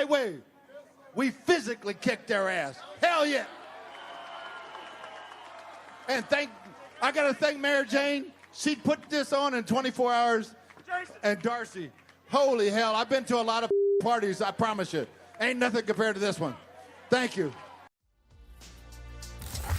right way. We physically kicked their ass. Hell yeah. And I got to thank Mary Jane. She put this on in 24 hours. And Darcy, holy hell, I've been to a lot of parties, I promise you. Ain't nothing compared to this one. Thank you.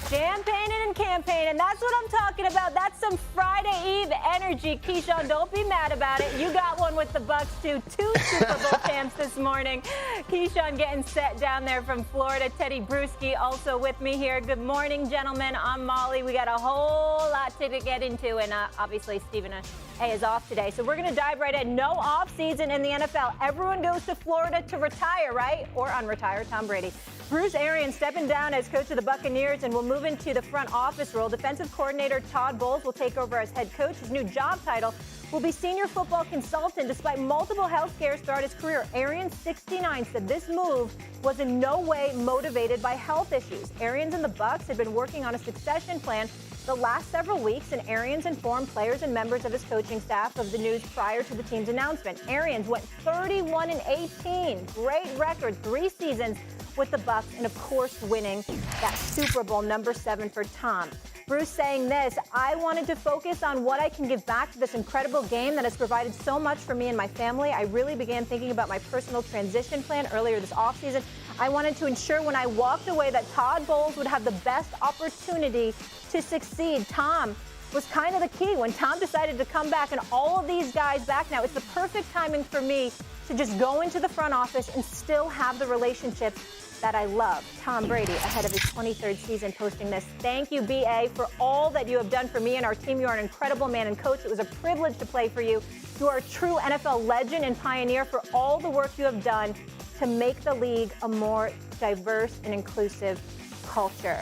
Champagne and campaigning, that's what I'm talking about. That's some Friday Eve energy. Keyshawn, don't be mad about it. You got one with the Bucks, too. 2 Super Bowl champs this morning. Keyshawn getting set down there from Florida. Teddy Bruschi also with me here. Good morning, gentlemen. I'm Molly. We got a whole lot to get into, and obviously Stephen A is off today. So we're going to dive right in. No off season in the NFL. Everyone goes to Florida to retire, right? Or unretire. Tom Brady. Bruce Arians stepping down as coach of the Buccaneers and will move into the front office role. Defensive coordinator Todd Bowles will take over as head coach. His new job title will be senior football consultant. Despite multiple health scares throughout his career, Arians, 69, said this move was in no way motivated by health issues. Arians and the Bucs had been working on a succession plan the last several weeks, and Arians informed players and members of his coaching staff of the news prior to the team's announcement. Arians went 31-18, great record, 3 seasons with the Bucs, and of course winning that Super Bowl #7 for Tom. Bruce saying this: I wanted to focus on what I can give back to this incredible game that has provided so much for me and my family. I really began thinking about my personal transition plan earlier this offseason. I wanted to ensure when I walked away that Todd Bowles would have the best opportunity to succeed. Tom was kind of the key when Tom decided to come back, and all of these guys back now. It's the perfect timing for me to just go into the front office and still have the relationship that I love. Tom Brady, ahead of his 23rd season, posting this. Thank you, BA, for all that you have done for me and our team. You are an incredible man and coach. It was a privilege to play for you. You are a true NFL legend and pioneer for all the work you have done to make the league a more diverse and inclusive culture.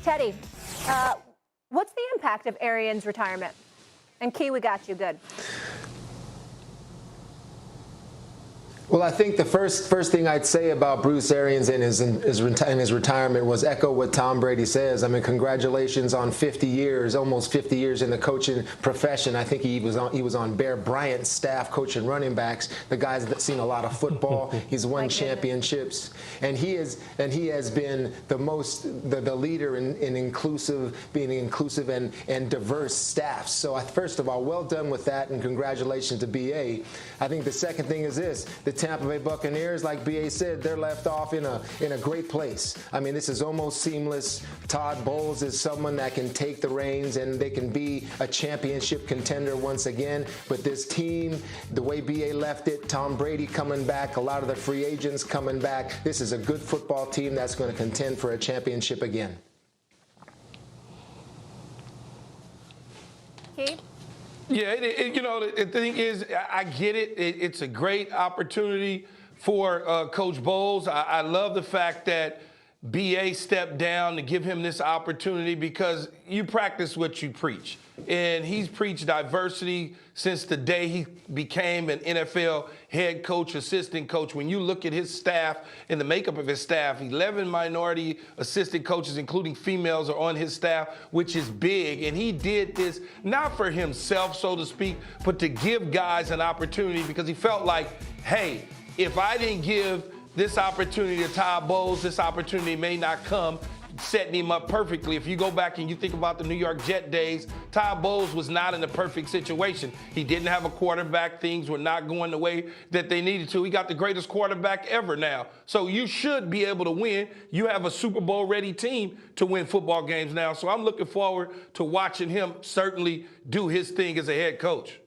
Teddy, what's the impact of Arians' retirement? And Key, we got you. Good. Well, I think the first thing I'd say about Bruce Arians and his retirement was echo what Tom Brady says. I mean, congratulations on 50 years, almost 50 years in the coaching profession. I think he was on Bear Bryant's staff coaching running backs. The guy's seen a lot of football. He's won championships, and he has been the leader in being inclusive and diverse staffs. So first of all, well done with that, and congratulations to BA. I think the second thing is this: the Tampa Bay Buccaneers, like BA said, they're left off in a great place. I mean, this is almost seamless. Todd Bowles is someone that can take the reins and they can be a championship contender once again. But this team, the way BA left it, Tom Brady coming back, a lot of the free agents coming back, this is a good football team that's going to contend for a championship again. Keith? Yeah, the thing is, I get it. It's a great opportunity for Coach Bowles. I love the fact that BA stepped down to give him this opportunity, because you practice what you preach. And he's preached diversity since the day he became an NFL head coach, assistant coach. When you look at his staff and the makeup of his staff, 11 minority assistant coaches, including females, are on his staff, which is big. And he did this not for himself, so to speak, but to give guys an opportunity, because he felt like, hey, if I didn't give this opportunity to Todd Bowles, this opportunity may not come, setting him up perfectly. If you go back and you think about the New York Jet days, Todd Bowles was not in a perfect situation. He didn't have a quarterback. Things were not going the way that they needed to. He got the greatest quarterback ever now. So you should be able to win. You have a Super Bowl ready team to win football games now. So I'm looking forward to watching him certainly do his thing as a head coach.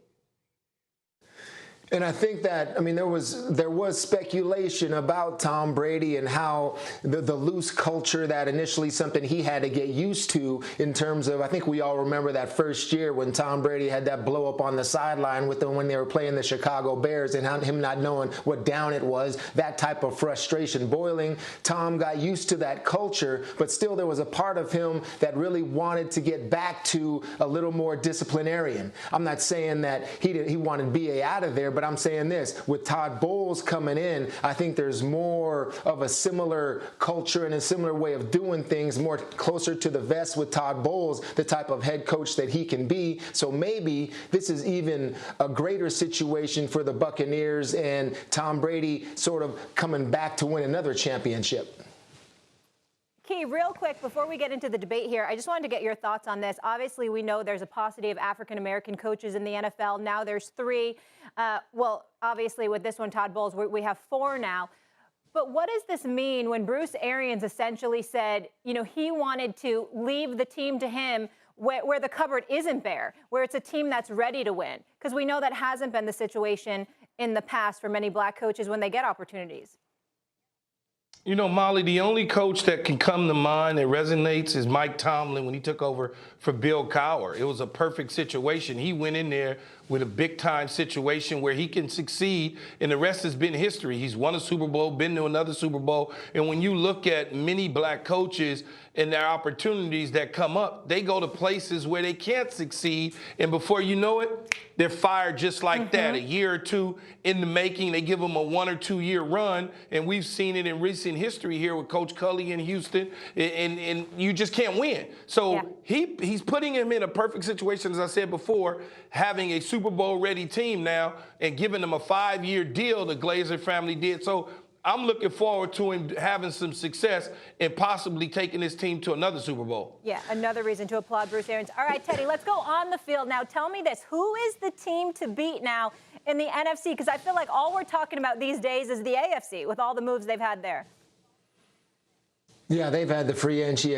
And I think that, I mean, there was speculation about Tom Brady and how the loose culture, that initially something he had to get used to in terms of, I think we all remember that first year when Tom Brady had that blow up on the sideline with them when they were playing the Chicago Bears, and him not knowing what down it was, that type of frustration boiling. Tom got used to that culture, but still there was a part of him that really wanted to get back to a little more disciplinarian. I'm not saying that he wanted BA out of there, but But I'm saying this, with Todd Bowles coming in, I think there's more of a similar culture and a similar way of doing things, more closer to the vest with Todd Bowles, the type of head coach that he can be. So maybe this is even a greater situation for the Buccaneers and Tom Brady sort of coming back to win another championship. Key, real quick, before we get into the debate here, I just wanted to get your thoughts on this. Obviously, we know there's a paucity of African-American coaches in the NFL. Now there's 3. Well, obviously, with this one, Todd Bowles, we have 4 now. But what does this mean when Bruce Arians essentially said, you know, he wanted to leave the team to him where the cupboard isn't bare, where it's a team that's ready to win? Because we know that hasn't been the situation in the past for many black coaches when they get opportunities. You know, Molly, the only coach that can come to mind that resonates is Mike Tomlin when he took over for Bill Cowher. It was a perfect situation. He went in there with a big-time situation where he can succeed, and the rest has been history. He's won a Super Bowl, been to another Super Bowl, and when you look at many black coaches and their opportunities that come up, they go to places where they can't succeed, and before you know it, they're fired just like that. A year or two in the making, they give them a 1 or 2 year run, and we've seen it in recent history here with Coach Culley in Houston, and you just can't win. So he's putting him in a perfect situation, as I said before, having a Super Bowl ready team now and giving them a 5-year deal the Glazer family did. So I'm looking forward to him having some success and possibly taking his team to another Super Bowl. Yeah, another reason to applaud Bruce Arians. All right, Teddy, let's go on the field now. Tell me this. Who is the team to beat now in the NFC? Because I feel like all we're talking about these days is the AFC with all the moves they've had there. Yeah, they've had the free agency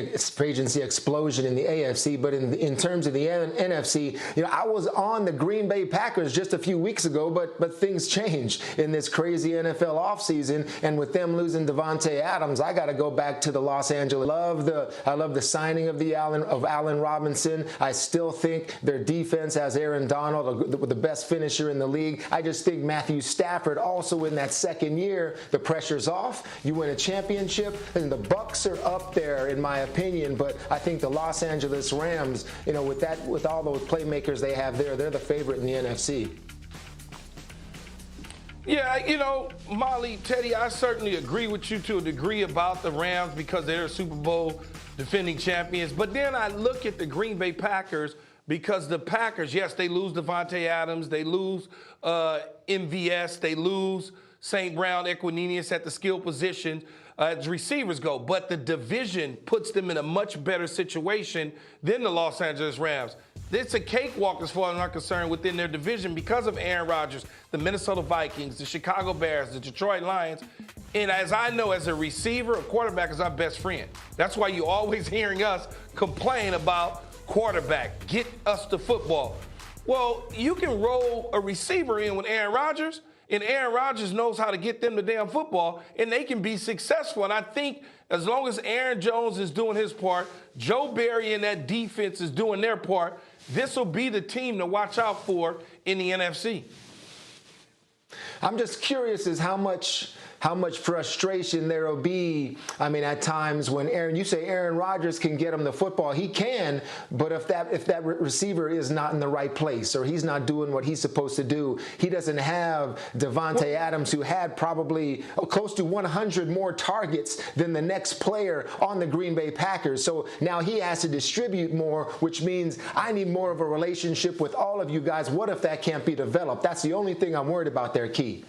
explosion in the AFC, but in terms of the NFC, you know, I was on the Green Bay Packers just a few weeks ago, but things changed in this crazy NFL offseason, and with them losing Davante Adams, I got to go back to the Los Angeles. I love the signing of Allen Robinson. I still think their defense has Aaron Donald, the best finisher in the league. I just think Matthew Stafford also in that second year, the pressure's off. You win a championship, and the Bucs are up there in my opinion, but I think the Los Angeles Rams, you know, with all those playmakers they have there, they're the favorite in the NFC. Yeah, you know, Molly, Teddy, I certainly agree with you to a degree about the Rams because they're Super Bowl defending champions. But then I look at the Green Bay Packers because the Packers, yes, they lose Davante Adams, they lose MVS, they lose St. Brown, Equinemius at the skill position as receivers go. But the division puts them in a much better situation than the Los Angeles Rams. It's a cakewalk as far as I'm concerned within their division because of Aaron Rodgers, the Minnesota Vikings, the Chicago Bears, the Detroit Lions. And as I know, as a receiver, a quarterback is our best friend. That's why you're always hearing us complain about quarterback. Get us the football. Well, you can roll a receiver in with Aaron Rodgers, and Aaron Rodgers knows how to get them the damn football, and they can be successful. And I think as long as Aaron Jones is doing his part, Joe Barry and that defense is doing their part, this will be the team to watch out for in the NFC. I'm just curious as how much frustration there will be. I mean, at times when you say Aaron Rodgers can get him the football, he can, but if that receiver is not in the right place or he's not doing what he's supposed to do, he doesn't have Davante Adams, who had probably close to 100 more targets than the next player on the Green Bay Packers. So now he has to distribute more, which means I need more of a relationship with all of you guys. What if that can't be developed? That's the only thing I'm worried about there, Key.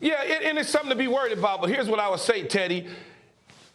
Yeah, and it's something to be worried about. But here's what I would say, Teddy.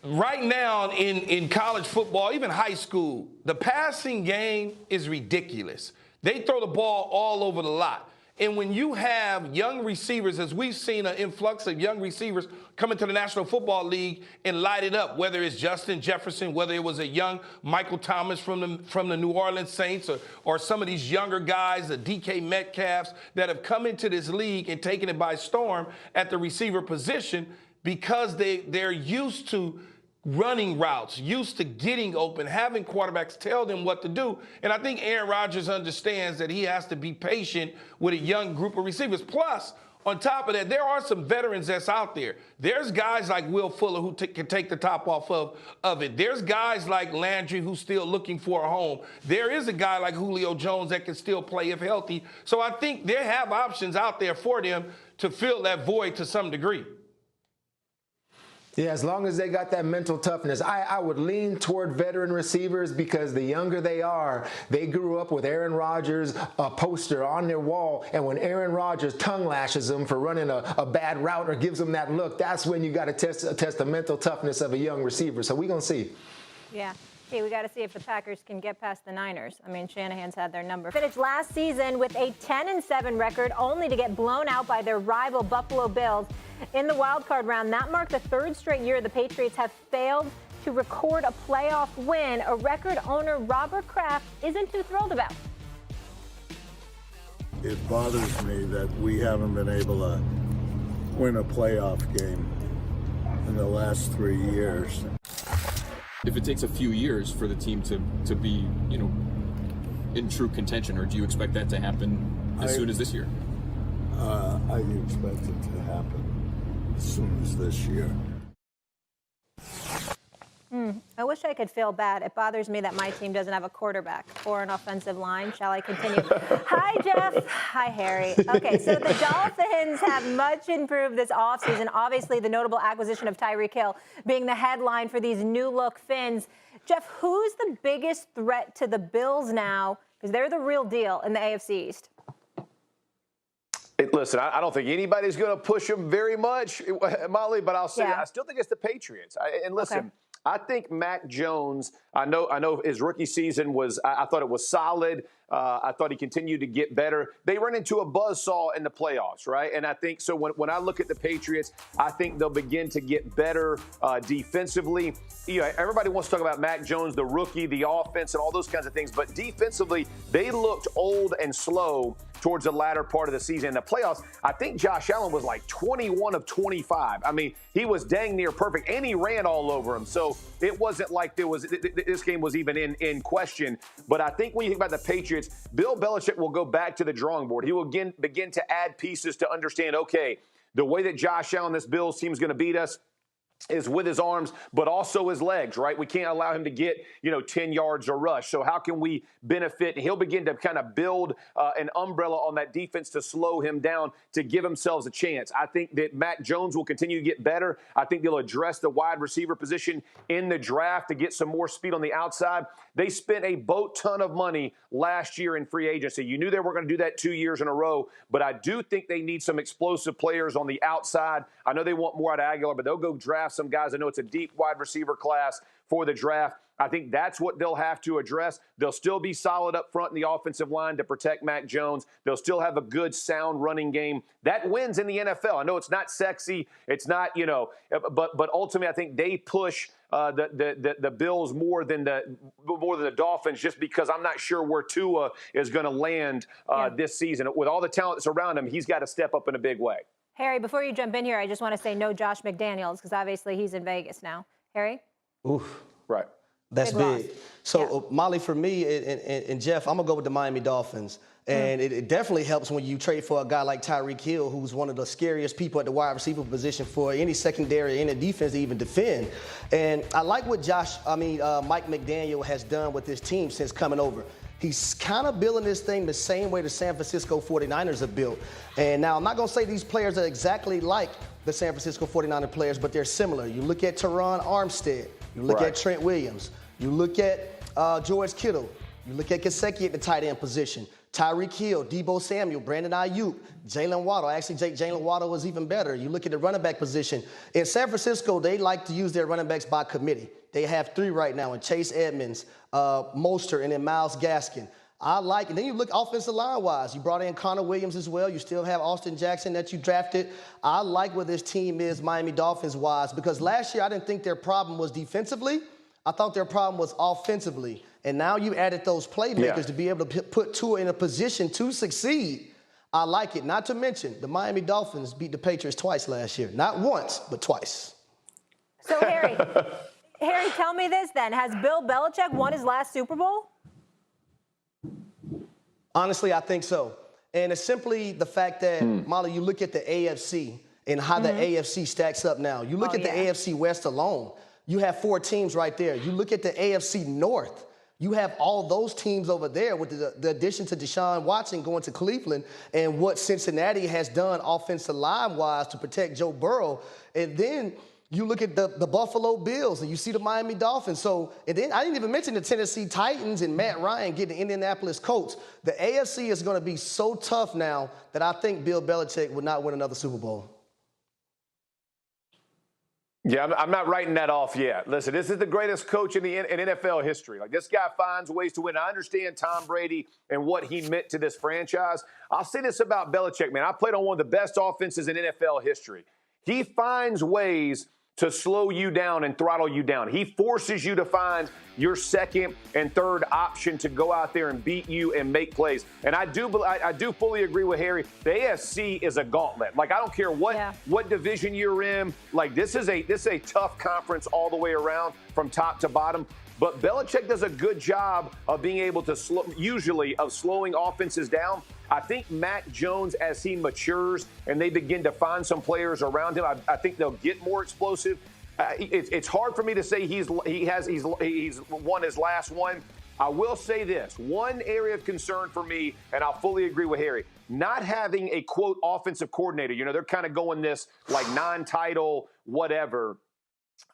Right now in college football, even high school, the passing game is ridiculous. They throw the ball all over the lot. And when you have young receivers, as we've seen an influx of young receivers coming to the National Football League and light it up, whether it's Justin Jefferson, whether it was a young Michael Thomas from the New Orleans Saints, or some of these younger guys, the DK Metcalfs, that have come into this league and taken it by storm at the receiver position because they're used to running routes, used to getting open, having quarterbacks tell them what to do. And I think Aaron Rodgers understands that he has to be patient with a young group of receivers. Plus, on top of that, there are some veterans that's out there. There's guys like Will Fuller who can take the top off of it. There's guys like Landry who's still looking for a home. There is a guy like Julio Jones that can still play if healthy. So I think they have options out there for them to fill that void to some degree. Yeah, as long as they got that mental toughness. I would lean toward veteran receivers because the younger they are, they grew up with Aaron Rodgers, a poster on their wall, and when Aaron Rodgers tongue lashes them for running a bad route or gives them that look, that's when you got to test the mental toughness of a young receiver. So we're going to see. Yeah. Hey, we got to see if the Packers can get past the Niners. I mean, Shanahan's had their number. Finished last season with a 10-7 record, only to get blown out by their rival Buffalo Bills in the wild card round. That marked the third straight year the Patriots have failed to record a playoff win, a record owner Robert Kraft isn't too thrilled about. It bothers me that we haven't been able to win a playoff game in the last 3 years. If it takes a few years for the team to be, in true contention, or do you expect that to happen as soon as this year? I expect it to happen as soon as this year. I wish I could feel bad. It bothers me that my team doesn't have a quarterback or an offensive line. Shall I continue? Hi, Jeff. Hi, Harry. Okay, so the Dolphins have much improved this offseason. Obviously, the notable acquisition of Tyreek Hill being the headline for these new-look Fins. Jeff, who's the biggest threat to the Bills now? Because they're the real deal in the AFC East. Listen, I don't think anybody's going to push them very much, Molly, but I'll say I still think it's the Patriots. Listen, I think Mac Jones, I know his rookie season was, I thought it was solid. I thought he continued to get better. They run into a buzzsaw in the playoffs, right? And I think, so when I look at the Patriots, I think they'll begin to get better defensively. Everybody wants to talk about Mac Jones, the rookie, the offense, and all those kinds of things. But defensively, they looked old and slow towards the latter part of the season. In the playoffs, I think Josh Allen was like 21 of 25. I mean, he was dang near perfect, and he ran all over him. So it wasn't like this game was even in question. But I think when you think about the Patriots, Bill Belichick will go back to the drawing board. He will begin to add pieces to understand, okay, the way that Josh Allen, this Bills team, is going to beat us is with his arms, but also his legs, right? We can't allow him to get, 10 yards or rush. So how can we benefit? And he'll begin to kind of build an umbrella on that defense to slow him down, to give themselves a chance. I think that Mac Jones will continue to get better. I think they'll address the wide receiver position in the draft to get some more speed on the outside. They spent a boat ton of money last year in free agency. You knew they were going to do that 2 years in a row, but I do think they need some explosive players on the outside. I know they want more out of Aguilar, but they'll go draft some guys. I know it's a deep wide receiver class for the draft. I think that's what they'll have to address. They'll still be solid up front in the offensive line to protect Mac Jones. They'll still have a good, sound running game. That wins in the NFL. I know it's not sexy. It's not, but ultimately I think they push the Bills more than the Dolphins, just because I'm not sure where Tua is going to land this season. With all the talent that's around him, he's got to step up in a big way. Harry, before you jump in here, I just want to say no Josh McDaniels, because obviously he's in Vegas now. Harry? Oof. Right. That's Big big. So, Molly, for me and Jeff, I'm going to go with the Miami Dolphins. And it definitely helps when you trade for a guy like Tyreek Hill, who's one of the scariest people at the wide receiver position for any secondary, any defense to even defend. And I like what Mike McDaniel has done with this team since coming over. He's kind of building this thing the same way the San Francisco 49ers are built. And now I'm not going to say these players are exactly like the San Francisco 49er players, but they're similar. You look at Teron Armstead. You look at Trent Williams. You look at George Kittle. You look at Gesicki at the tight end position. Tyreek Hill, Deebo Samuel, Brandon Ayuk, Jalen Waddle. Actually, Jalen Waddle was even better. You look at the running back position. In San Francisco, they like to use their running backs by committee. They have 3 right now, in Chase Edmonds, Mostert, and then Myles Gaskin. And then you look offensive line-wise. You brought in Connor Williams as well. You still have Austin Jackson that you drafted. I like where this team is, Miami Dolphins-wise, because last year I didn't think their problem was defensively. I thought their problem was offensively. And now you added those playmakers to be able to put Tua in a position to succeed. I like it. Not to mention, the Miami Dolphins beat the Patriots twice last year. Not once, but twice. So, Harry, tell me this then. Has Bill Belichick won his last Super Bowl? Honestly, I think so. And it's simply the fact that, Molly, you look at the AFC and how the AFC stacks up now. You look at the AFC West alone. You have 4 teams right there. You look at the AFC North. You have all those teams over there with the addition to Deshaun Watson going to Cleveland and what Cincinnati has done offensive line-wise to protect Joe Burrow. And then you look at the Buffalo Bills and you see the Miami Dolphins. So, and then I didn't even mention the Tennessee Titans and Matt Ryan getting the Indianapolis Colts. The AFC is going to be so tough now that I think Bill Belichick would not win another Super Bowl. Yeah, I'm not writing that off yet. Listen, this is the greatest coach in NFL history. Like, this guy finds ways to win. I understand Tom Brady and what he meant to this franchise. I'll say this about Belichick, man. I played on one of the best offenses in NFL history. He finds ways to slow you down and throttle you down. He forces you to find your second and third option to go out there and beat you and make plays. And I do fully agree with Harry. The AFC is a gauntlet. Like, I don't care what division you're in. Like, this is a tough conference all the way around from top to bottom. But Belichick does a good job of being able to slowing offenses down. I think Mac Jones, as he matures and they begin to find some players around him, I think they'll get more explosive. It's hard for me to say he's won his last one. I will say this: one area of concern for me, and I'll fully agree with Harry, not having a quote offensive coordinator. You know, they're kind of going this like non-title whatever.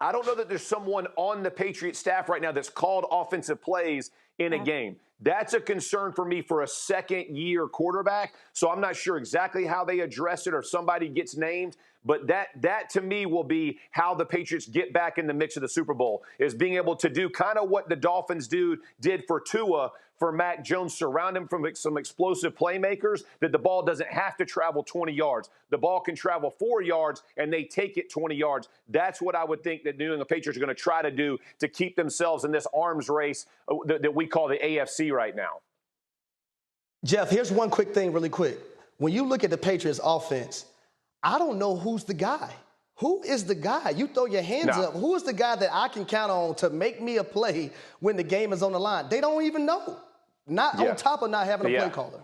I don't know that there's someone on the Patriots staff right now that's called offensive plays in a game. That's a concern for me for a second-year quarterback. So I'm not sure exactly how they address it or somebody gets named. But that to me will be how the Patriots get back in the mix of the Super Bowl, is being able to do kind of what the Dolphins did for Tua, for Mac Jones, surround him from some explosive playmakers, that the ball doesn't have to travel 20 yards. The ball can travel 4 yards, and they take it 20 yards. That's what I would think that New England Patriots are going to try to do to keep themselves in this arms race that we call the AFC right now. Jeff, here's one quick thing really quick. When you look at the Patriots offense, I don't know who's the guy. Who is the guy? You throw your hands up. Who is the guy that I can count on to make me a play when the game is on the line? They don't even know. Not on top of not having a play caller.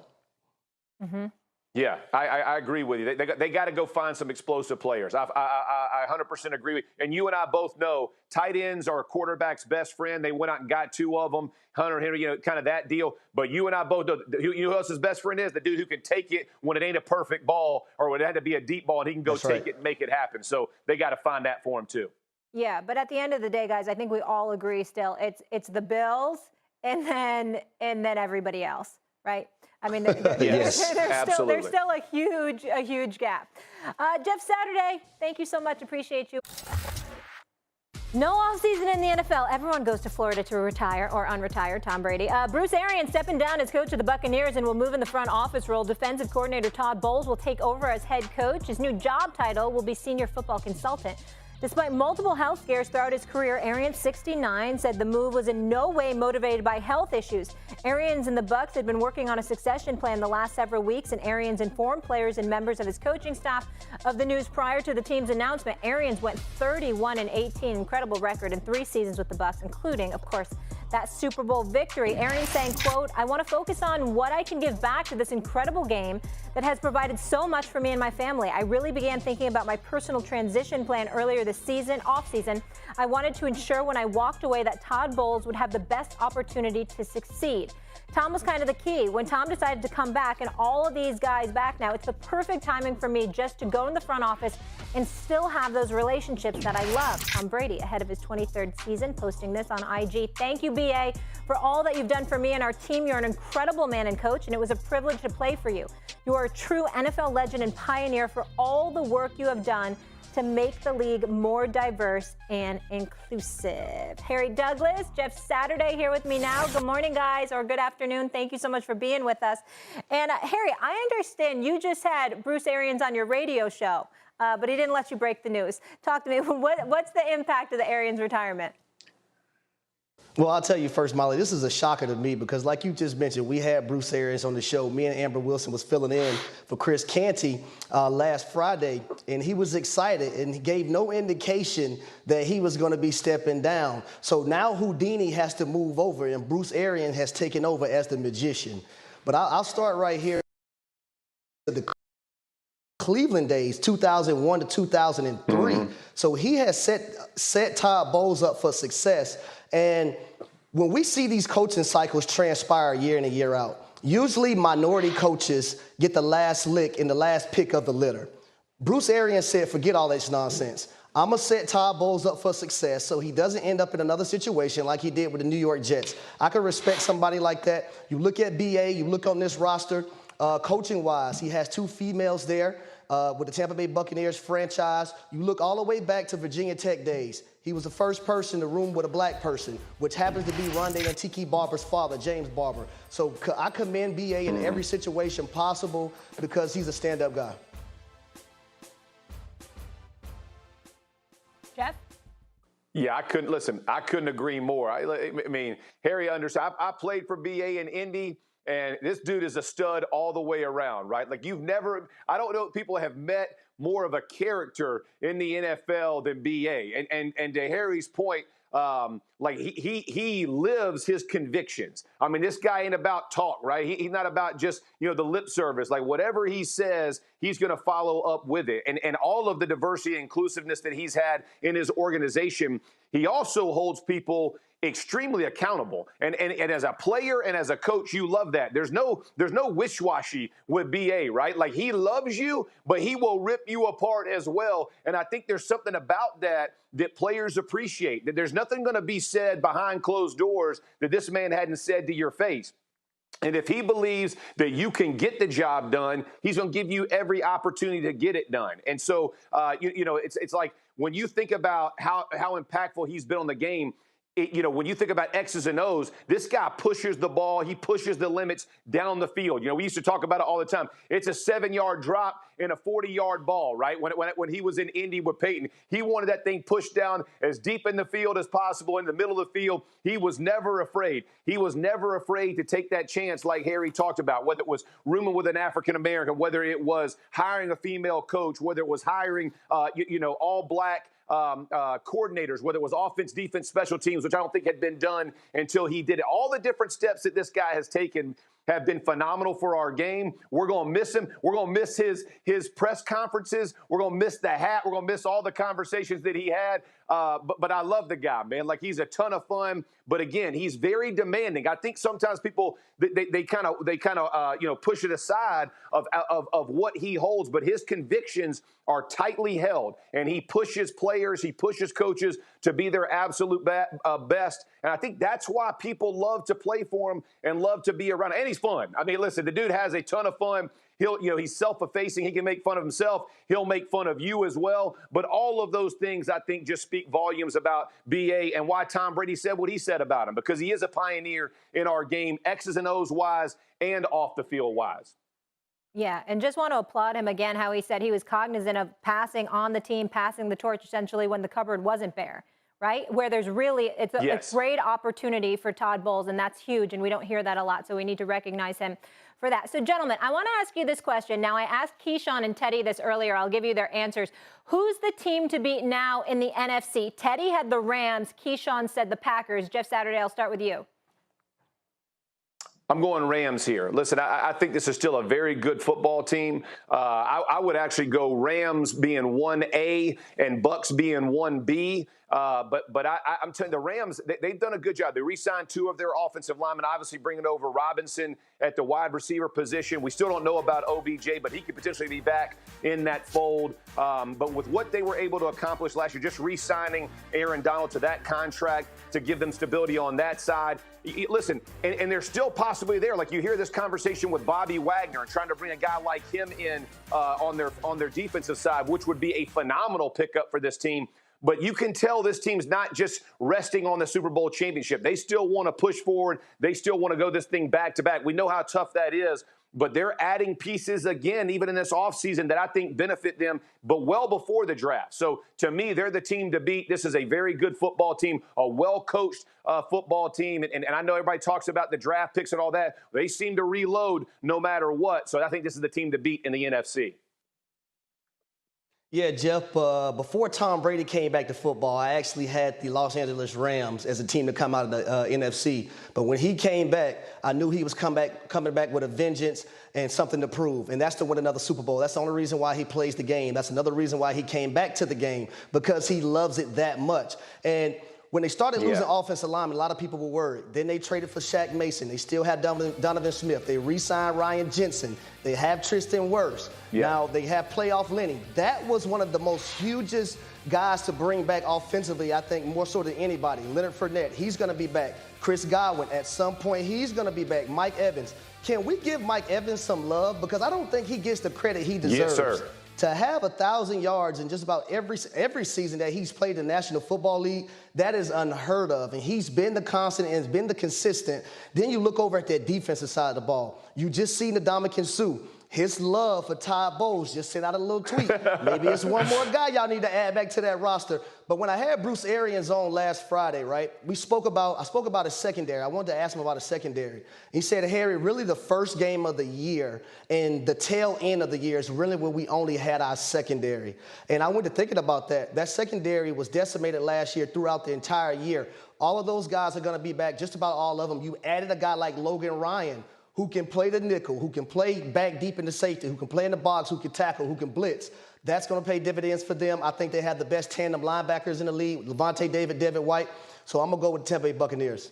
Yeah, I agree with you. They got to go find some explosive players. I 100% agree with you. And you and I both know tight ends are a quarterback's best friend. They went out and got 2 of them, Hunter Henry, you know, kind of that deal. But you and I both know, you know who else's best friend is? The dude who can take it when it ain't a perfect ball or when it had to be a deep ball, and he can go take it and make it happen. So they got to find that for him too. Yeah, but at the end of the day, guys, I think we all agree still it's the Bills and then everybody else, right? I mean, there's still a huge gap. Jeff Saturday, thank you so much. Appreciate you. No offseason in the NFL. Everyone goes to Florida to retire or unretire Tom Brady. Bruce Arians stepping down as coach of the Buccaneers and will move in the front office role. Defensive coordinator Todd Bowles will take over as head coach. His new job title will be senior football consultant. Despite multiple health scares throughout his career, Arians, 69, said the move was in no way motivated by health issues. Arians and the Bucs had been working on a succession plan the last several weeks, and Arians informed players and members of his coaching staff of the news prior to the team's announcement. Arians went 31-18, incredible record in 3 seasons with the Bucs, including, of course, that Super Bowl victory. Arians saying, quote, "I want to focus on what I can give back to this incredible game that has provided so much for me and my family. I really began thinking about my personal transition plan earlier this season, off-season. I wanted to ensure when I walked away that Todd Bowles would have the best opportunity to succeed." Tom was kind of the key. When Tom decided to come back and all of these guys back now, it's the perfect timing for me just to go in the front office and still have those relationships that I love. Tom Brady, ahead of his 23rd season, posting this on IG. "Thank you, BA, for all that you've done for me and our team. You're an incredible man and coach, and it was a privilege to play for you. You are a true NFL legend and pioneer for all the work you have done to make the league more diverse and inclusive." Harry Douglas, Jeff Saturday here with me now. Good morning, guys, or good afternoon. Thank you so much for being with us. And Harry, I understand you just had Bruce Arians on your radio show, but he didn't let you break the news. Talk to me. What's the impact of the Arians retirement? Well, I'll tell you first, Molly, this is a shocker to me because like you just mentioned, we had Bruce Arians on the show. Me and Amber Wilson was filling in for Chris Canty last Friday, and he was excited, and he gave no indication that he was going to be stepping down. So now Houdini has to move over, and Bruce Arians has taken over as the magician. But I'll start right here. the Cleveland days, 2001 to 2003. Mm-hmm. So he has set Todd Bowles up for success. And when we see these coaching cycles transpire year in and year out, usually minority coaches get the last lick and the last pick of the litter. Bruce Arians said, forget all this nonsense. I'm going to set Todd Bowles up for success so he doesn't end up in another situation like he did with the New York Jets. I can respect somebody like that. You look at BA, you look on this roster, coaching-wise, he has 2 females there. With the Tampa Bay Buccaneers franchise, you look all the way back to Virginia Tech days. He was the first person in the room with a black person, which happens to be Rondé and Tiki Barber's father, James Barber. So I commend BA in every situation possible because he's a stand-up guy. Jeff? Yeah, I couldn't agree more. I mean, Harry understands. I played for BA in Indy. And this dude is a stud all the way around, right? Like I don't know if people have met more of a character in the NFL than BA. And to Harry's point, like he lives his convictions. I mean, this guy ain't about talk, right? He's not about just, the lip service. Like whatever he says, he's going to follow up with it. And all of the diversity and inclusiveness that he's had in his organization, he also holds people extremely accountable. And as a player and as a coach, you love that. There's no wish-washy with BA, right? Like he loves you, but he will rip you apart as well. And I think there's something about that players appreciate, that there's nothing going to be said behind closed doors that this man hadn't said to your face. And if he believes that you can get the job done, he's going to give you every opportunity to get it done. And so, it's like when you think about how impactful he's been on the game, when you think about X's and O's, this guy pushes the ball. He pushes the limits down the field. We used to talk about it all the time. It's a 7-yard drop in a 40-yard ball, right? When he was in Indy with Peyton, he wanted that thing pushed down as deep in the field as possible, in the middle of the field. He was never afraid. He was never afraid to take that chance like Harry talked about, whether it was rooming with an African-American, whether it was hiring a female coach, whether it was hiring, all black coordinators, whether it was offense, defense, special teams, which I don't think had been done until he did it. All the different steps that this guy has taken have been phenomenal for our game. We're going to miss him. We're going to miss his press conferences. We're going to miss the hat. We're going to miss all the conversations that he had. But I love the guy, man. Like, he's a ton of fun. But again, he's very demanding. I think sometimes people they kind of push it aside of what he holds, but his convictions are tightly held, and he pushes players, he pushes coaches to be their absolute best. And I think that's why people love to play for him and love to be around him. And he's fun. I mean, listen, the dude has a ton of fun. He's self-effacing. He can make fun of himself. He'll make fun of you as well. But all of those things, I think, just speak volumes about BA and why Tom Brady said what he said about him, because he is a pioneer in our game, X's and O's wise and off the field wise. Yeah, and just want to applaud him again, how he said he was cognizant of passing on the team, passing the torch essentially when the cupboard wasn't bare, right? Where there's really, it's a great opportunity for Todd Bowles, and that's huge, and we don't hear that a lot, so we need to recognize him for that. So, gentlemen, I want to ask you this question. Now, I asked Keyshawn and Teddy this earlier. I'll give you their answers. Who's the team to beat now in the NFC? Teddy had the Rams. Keyshawn said the Packers. Jeff Saturday, I'll start with you. I'm going Rams here. Listen, I think this is still a very good football team. I would actually go Rams being 1A and Bucks being 1B. But I'm telling you, the Rams, they've done a good job. They re-signed 2 of their offensive linemen, obviously bringing over Robinson at the wide receiver position. We still don't know about OBJ, but he could potentially be back in that fold. But with what they were able to accomplish last year, just re-signing Aaron Donald to that contract to give them stability on that side. Listen, and they're still possibly there. Like, you hear this conversation with Bobby Wagner and trying to bring a guy like him in on their defensive side, which would be a phenomenal pickup for this team. But you can tell this team's not just resting on the Super Bowl championship. They still want to push forward. They still want to go this thing back to back. We know how tough that is, but they're adding pieces again, even in this offseason, that I think benefit them, but well before the draft. So to me, they're the team to beat. This is a very good football team, a well-coached football team. And I know everybody talks about the draft picks and all that. They seem to reload no matter what. So I think this is the team to beat in the NFC. Yeah, Jeff, before Tom Brady came back to football, I actually had the Los Angeles Rams as a team to come out of the NFC. But when he came back, I knew he was coming back with a vengeance and something to prove. And that's to win another Super Bowl. That's the only reason why he plays the game. That's another reason why he came back to the game, because he loves it that much. And when they started losing offensive linemen, a lot of people were worried. Then they traded for Shaq Mason. They still had Donovan Smith. They re-signed Ryan Jensen. They have Tristan Wirfs. Now they have playoff Lenny. That was one of the most hugest guys to bring back offensively, I think, more so than anybody. Leonard Fournette, he's going to be back. Chris Godwin, at some point, he's going to be back. Mike Evans. Can we give Mike Evans some love? Because I don't think he gets the credit he deserves. Yes, sir. To have 1,000 yards in just about every season that he's played in the National Football League, that is unheard of. And he's been the constant and has been the consistent. Then you look over at that defensive side of the ball. You just seen Ndamukong Suh. His love for Todd Bowles just sent out a little tweet. Maybe it's one more guy y'all need to add back to that roster. But when I had Bruce Arians on last Friday, right, I spoke about his secondary. I wanted to ask him about his secondary. He said, Harry, really the first game of the year and the tail end of the year is really when we only had our secondary. And I went to thinking about that. That secondary was decimated last year throughout the entire year. All of those guys are going to be back, just about all of them. You added a guy like Logan Ryan, who can play the nickel, who can play back deep in the safety, who can play in the box, who can tackle, who can blitz. That's going to pay dividends for them. I think they have the best tandem linebackers in the league, Levante David, Devin White. So I'm going to go with the Tampa Bay Buccaneers.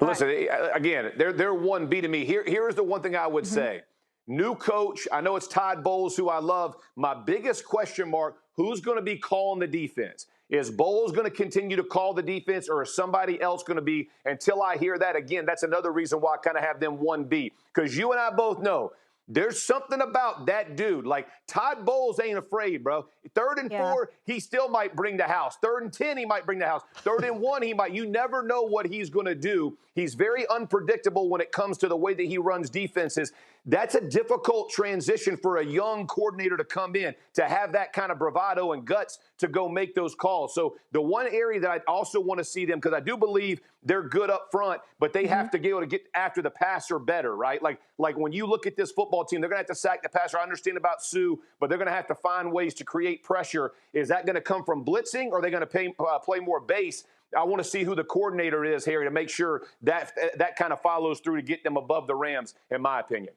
Listen, again, they're 1B to me. Here's the one thing I would say. New coach, I know it's Todd Bowles, who I love. My biggest question mark, who's going to be calling the defense? Is Bowles going to continue to call the defense, or is somebody else going to be? Until I hear that, again, that's another reason why I kind of have them 1B. Because you and I both know there's something about that dude. Like, Todd Bowles ain't afraid, bro. 3rd and 4, he still might bring the house. 3rd and 10, he might bring the house. 3rd and 1, he might. You never know what he's going to do. He's very unpredictable when it comes to the way that he runs defenses. That's a difficult transition for a young coordinator to come in, to have that kind of bravado and guts to go make those calls. So the one area that I also want to see them, because I do believe they're good up front, but they have to be able to get after the passer better, right? Like when you look at this football team, they're going to have to sack the passer. I understand about Suh, but they're going to have to find ways to create pressure. Is that going to come from blitzing, or are they going to play more base? I want to see who the coordinator is, Harry, to make sure that kind of follows through to get them above the Rams, in my opinion.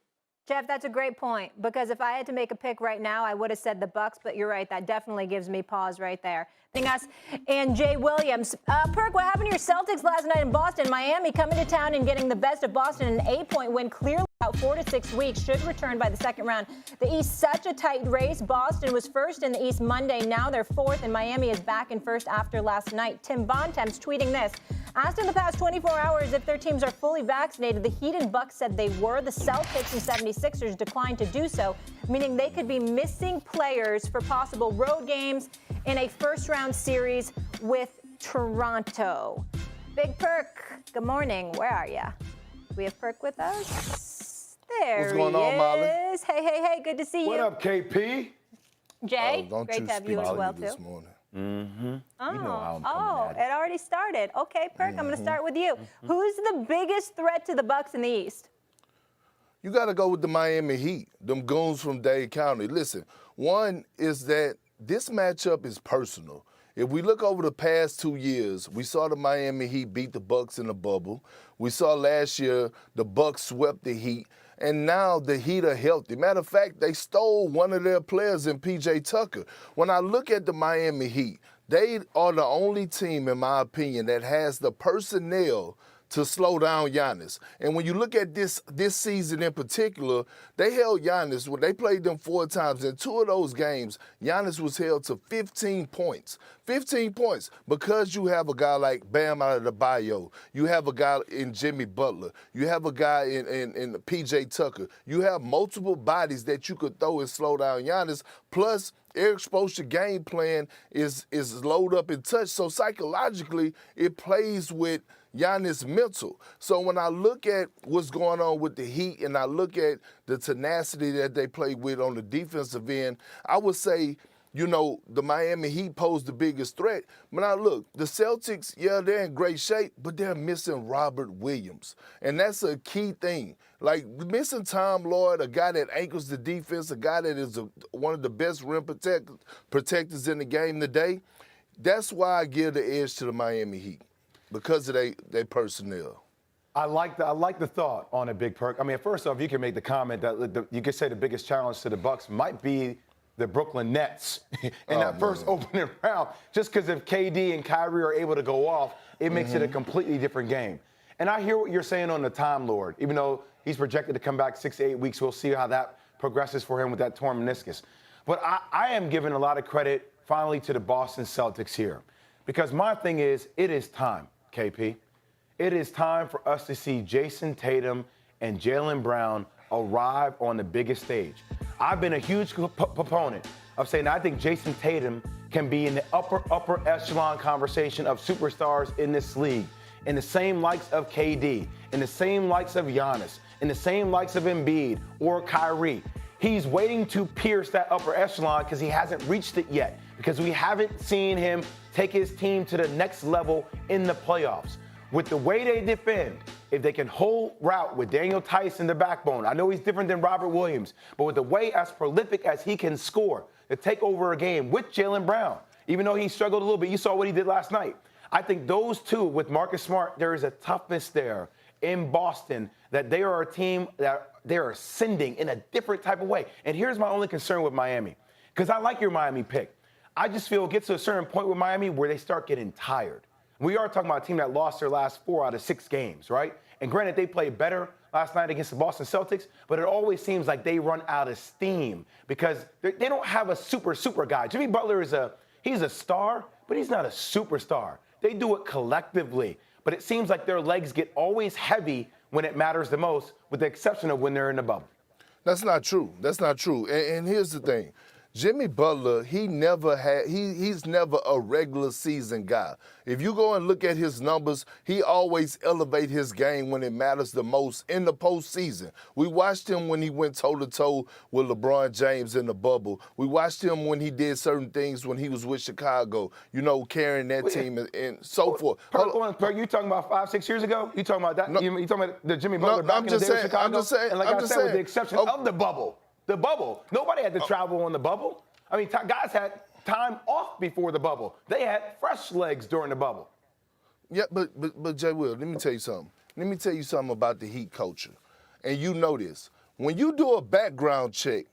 Jeff, that's a great point, because if I had to make a pick right now, I would have said the Bucs, but you're right. That definitely gives me pause right there. And Jay Williams. Perk, what happened to your Celtics last night in Boston? Miami coming to town and getting the best of Boston, an 8-point win, clearly out 4 to 6 weeks, should return by the second round. The East, such a tight race. Boston was first in the East Monday. Now they're fourth, and Miami is back in first after last night. Tim Bontemps tweeting this. Asked in the past 24 hours if their teams are fully vaccinated, the Heat and Bucks said they were. The Celtics and 76ers declined to do so, meaning they could be missing players for possible road games in a first-round series with Toronto. Big Perk, good morning. Where are you? We have Perk with us. There What's going on, Molly? is. Hey, good to see you. What up, KP? Jay, great to have you as well, too. This morning. Oh, You know how I'm coming at it already started. Okay, Perk, I'm going to start with you. Who's the biggest threat to the Bucks in the East? You got to go with the Miami Heat, them goons from Dade County. Listen, one is that this matchup is personal. If we look over the past 2 years, we saw the Miami Heat beat the Bucks in the bubble. We saw last year the Bucks swept the Heat. And now the Heat are healthy. Matter of fact, they stole one of their players in P.J. Tucker. When I look at the Miami Heat, they are the only team, in my opinion, that has the personnel to slow down Giannis. And when you look at this season in particular, they held Giannis. When they played them 4 times, in 2 of those games, Giannis was held to 15 points. 15 points because you have a guy like Bam Adebayo. You have a guy in Jimmy Butler. You have a guy in P.J. Tucker. You have multiple bodies that you could throw and slow down Giannis. Plus, Eric Spoelstra's game plan is load up and touch. So psychologically, it plays with Giannis' mental. So when I look at what's going on with the Heat and I look at the tenacity that they play with on the defensive end, I would say you know, the Miami Heat pose the biggest threat. But now look, the Celtics, yeah, they're in great shape, but they're missing Robert Williams. And that's a key thing. Like missing Tom Lloyd, a guy that anchors the defense, a guy that is one of the best rim protectors in the game today. That's why I give the edge to the Miami Heat, because of their personnel. I like the thought on a Big Perk. I mean, first off, you can make the comment that you could say the biggest challenge to the Bucks might be the Brooklyn Nets in that first opening round. Just because if KD and Kyrie are able to go off, it makes it a completely different game. And I hear what you're saying on the Time Lord. Even though he's projected to come back 6 to 8 weeks, we'll see how that progresses for him with that torn meniscus. But I am giving a lot of credit finally to the Boston Celtics here. Because my thing is, it is time, KP. It is time for us to see Jason Tatum and Jaylen Brown arrive on the biggest stage. I've been a huge proponent of saying I think Jason Tatum can be in the upper echelon conversation of superstars in this league, in the same likes of KD, in the same likes of Giannis, in the same likes of Embiid or Kyrie. He's waiting to pierce that upper echelon because he hasn't reached it yet, because we haven't seen him take his team to the next level in the playoffs. With the way they defend, if they can hold route with Daniel Tice in the backbone, I know he's different than Robert Williams, but with the way as prolific as he can score to take over a game with Jaylen Brown, even though he struggled a little bit, you saw what he did last night. I think those two, with Marcus Smart, there is a toughness there in Boston that they are a team that they're ascending in a different type of way. And here's my only concern with Miami, because I like your Miami pick. I just feel it gets to a certain point with Miami where they start getting tired. We are talking about a team that lost their last 4 out of 6 games, right? And granted, they played better last night against the Boston Celtics, but it always seems like they run out of steam because they don't have a super guy. Jimmy Butler he's a star, but he's not a superstar. They do it collectively, but it seems like their legs get always heavy when it matters the most, with the exception of when they're in the bubble. That's not true. That's not true. And here's the thing. Jimmy Butler, he's never a regular season guy. If you go and look at his numbers, he always elevates his game when it matters the most in the postseason. We watched him when he went toe-to-toe with LeBron James in the bubble. We watched him when he did certain things when he was with Chicago, you know, carrying that team and so forth. Perk, you talking about 5-6 years ago? You talking about that? No, you talking about the Jimmy Butler back in the day with Chicago? I'm just saying. And like I said, with the exception of the bubble. The bubble. Nobody had to travel on the bubble. I mean, guys had time off before the bubble. They had fresh legs during the bubble. Yeah, but Jay Will, let me tell you something. Let me tell you something about the Heat culture. And you know this. When you do a background check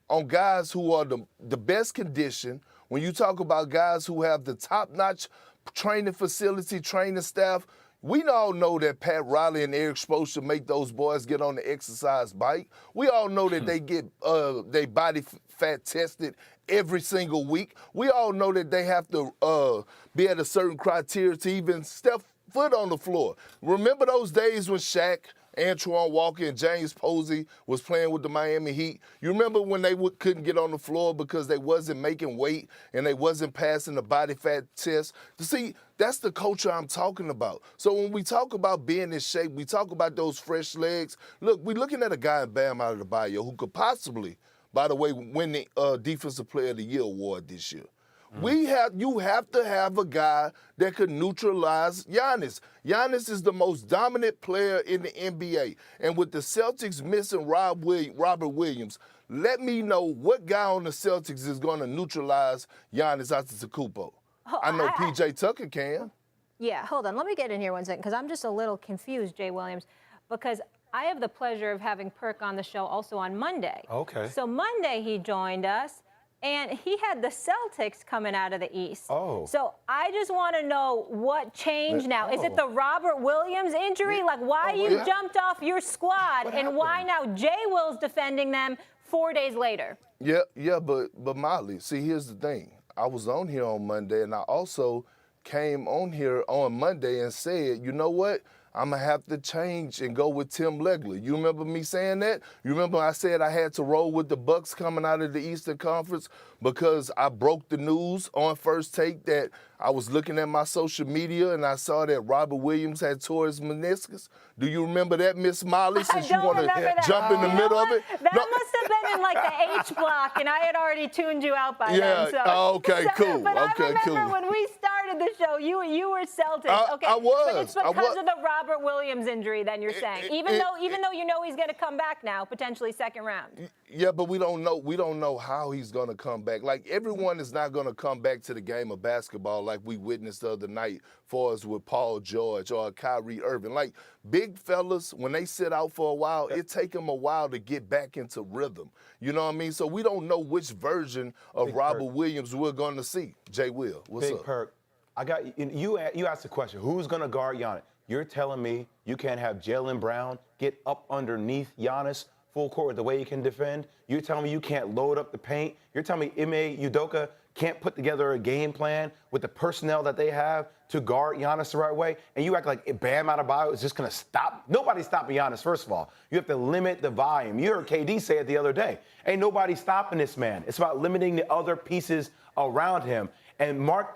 on guys who are the best condition, when you talk about guys who have the top-notch training facility, training staff, we all know that Pat Riley and Eric Spoelstra make those boys get on the exercise bike. We all know that they get their body fat tested every single week. We all know that they have to be at a certain criteria to even step foot on the floor. Remember those days when Shaq, Antoine Walker, and James Posey was playing with the Miami Heat? You remember when they couldn't get on the floor because they wasn't making weight and they wasn't passing the body fat test? You see, that's the culture I'm talking about. So when we talk about being in shape, we talk about those fresh legs. Look, we're looking at a guy in Bam Adebayo who could possibly, by the way, win the Defensive Player of the Year award this year. You have to have a guy that could neutralize Giannis. Giannis is the most dominant player in the NBA. And with the Celtics missing Robert Williams, let me know what guy on the Celtics is going to neutralize Giannis Antetokounmpo. I know PJ Tucker can. Yeah, hold on. Let me get in here one second because I'm just a little confused, Jay Williams, because I have the pleasure of having Perk on the show also on Monday. Okay. So Monday he joined us. And he had the Celtics coming out of the East. Oh. So I just want to know what changed now. Is it the Robert Williams injury? Like why you jumped off your squad and why now Jay Will's defending them 4 days later? Yeah, but Molly, see, here's the thing. I was on here on Monday, and I also came on here on Monday and said, you know what? I'm going to have to change and go with Tim Legler. You remember me saying that? You remember I said I had to roll with the Bucks coming out of the Eastern Conference because I broke the news on First Take that I was looking at my social media and I saw that Robert Williams had tore his meniscus. Do you remember that, Miss Molly, since you want to jump in the middle of it? That must have been in like the H block, and I had already tuned you out by then. So. Okay, cool. But okay, I remember cool. when we started the show, you were Celtics. Okay, I was. But it's because of the Robert Williams injury. Then you're saying, even though you know he's going to come back now, potentially second round. Yeah, but we don't know. We don't know how he's going to come back. Like, everyone is not going to come back to the game of basketball like we witnessed the other night, for us with Paul George or Kyrie Irving. Like, big fellas, when they sit out for a while, it take them a while to get back into rhythm. You know what I mean? So we don't know which version of Robert Williams we're going to see. Jay Will, what's up? Big Perk. I got you asked the question, who's going to guard Giannis? You're telling me you can't have Jaylen Brown get up underneath Giannis full court with the way he can defend? You're telling me you can't load up the paint? You're telling me Ime Udoka can't put together a game plan with the personnel that they have to guard Giannis the right way? And you act like Bam Adebayo is just going to stop? Nobody's stopping Giannis, first of all. You have to limit the volume. You heard KD say it the other day. Ain't nobody stopping this man. It's about limiting the other pieces around him. And mark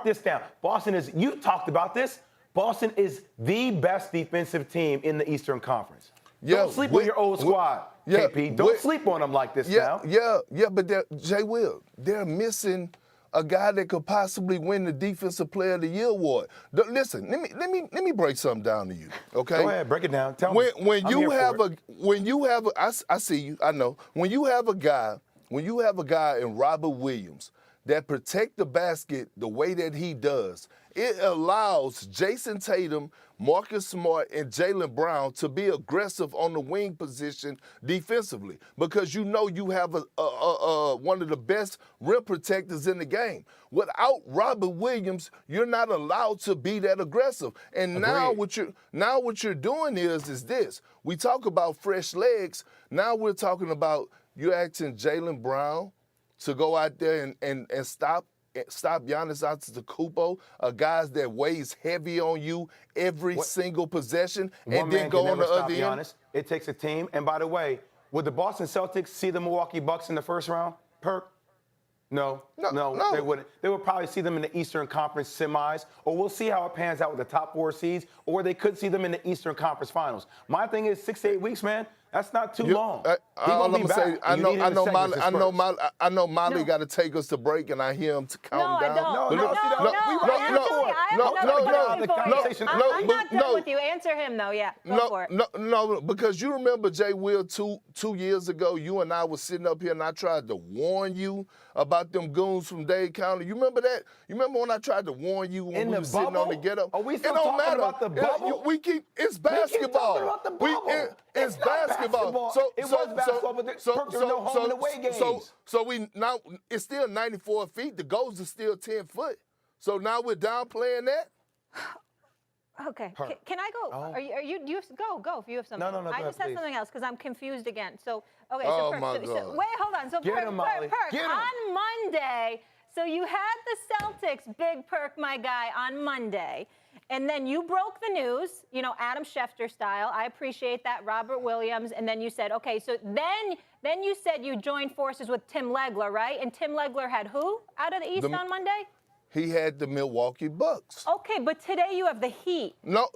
this down. Boston is, you talked about this, Boston is the best defensive team in the Eastern Conference. Don't sleep on your old squad, KP. Don't sleep on them like this now. Yeah, but Jay Will, they're missing a guy that could possibly win the Defensive Player of the Year award. Listen, let me break something down to you, okay? Go ahead, break it down. Tell me. I see you, I know. When you have a guy in Robert Williams that protect the basket the way that he does, it allows Jason Tatum, Marcus Smart, and Jaylen Brown to be aggressive on the wing position defensively, because you know you have one of the best rim protectors in the game. Without Robert Williams, you're not allowed to be that aggressive. And now what you're doing is this. We talk about fresh legs. Now we're talking about you asking Jaylen Brown to go out there and stop Giannis Antetokounmpo, guys that weighs heavy on you every single possession, and then go on the other end. It takes a team. And by the way, would the Boston Celtics see the Milwaukee Bucks in the first round, Perk? No, they wouldn't. They would probably see them in the Eastern Conference semis, or we'll see how it pans out with the top 4 seeds, or they could see them in the Eastern Conference finals. My thing is 6 to 8 weeks, man. That's not too long. I know Molly got to take us to break, and I hear him to count down. I'm not done with you. Answer him, though. Yeah, go for it. No, because you remember, Jay Will, two years ago, you and I were sitting up here, and I tried to warn you about them goons from Dade County. You remember that? You remember when I tried to warn you when we were sitting on the ghetto? Are we still talking about the bubble? It's basketball. We keep talking about the bubble. It's basketball. So it was basketball, but there were no home and away games. So we now it's still 94 feet. The goals are still 10 foot. So now we're downplaying that. Okay. Can I go? Oh. Are you? Do you go if you have something. No. I just have something else because I'm confused again. So okay. Oh, so my God. wait, hold on. So Get him, Molly. Get him. On Monday. So you had the Celtics, Big Perk, my guy, on Monday. And then you broke the news, Adam Schefter style. I appreciate that, Robert Williams. And then you said, okay, so then you said you joined forces with Tim Legler, right? And Tim Legler had who out of the East on Monday? He had the Milwaukee Bucks. Okay, but today you have the Heat. No.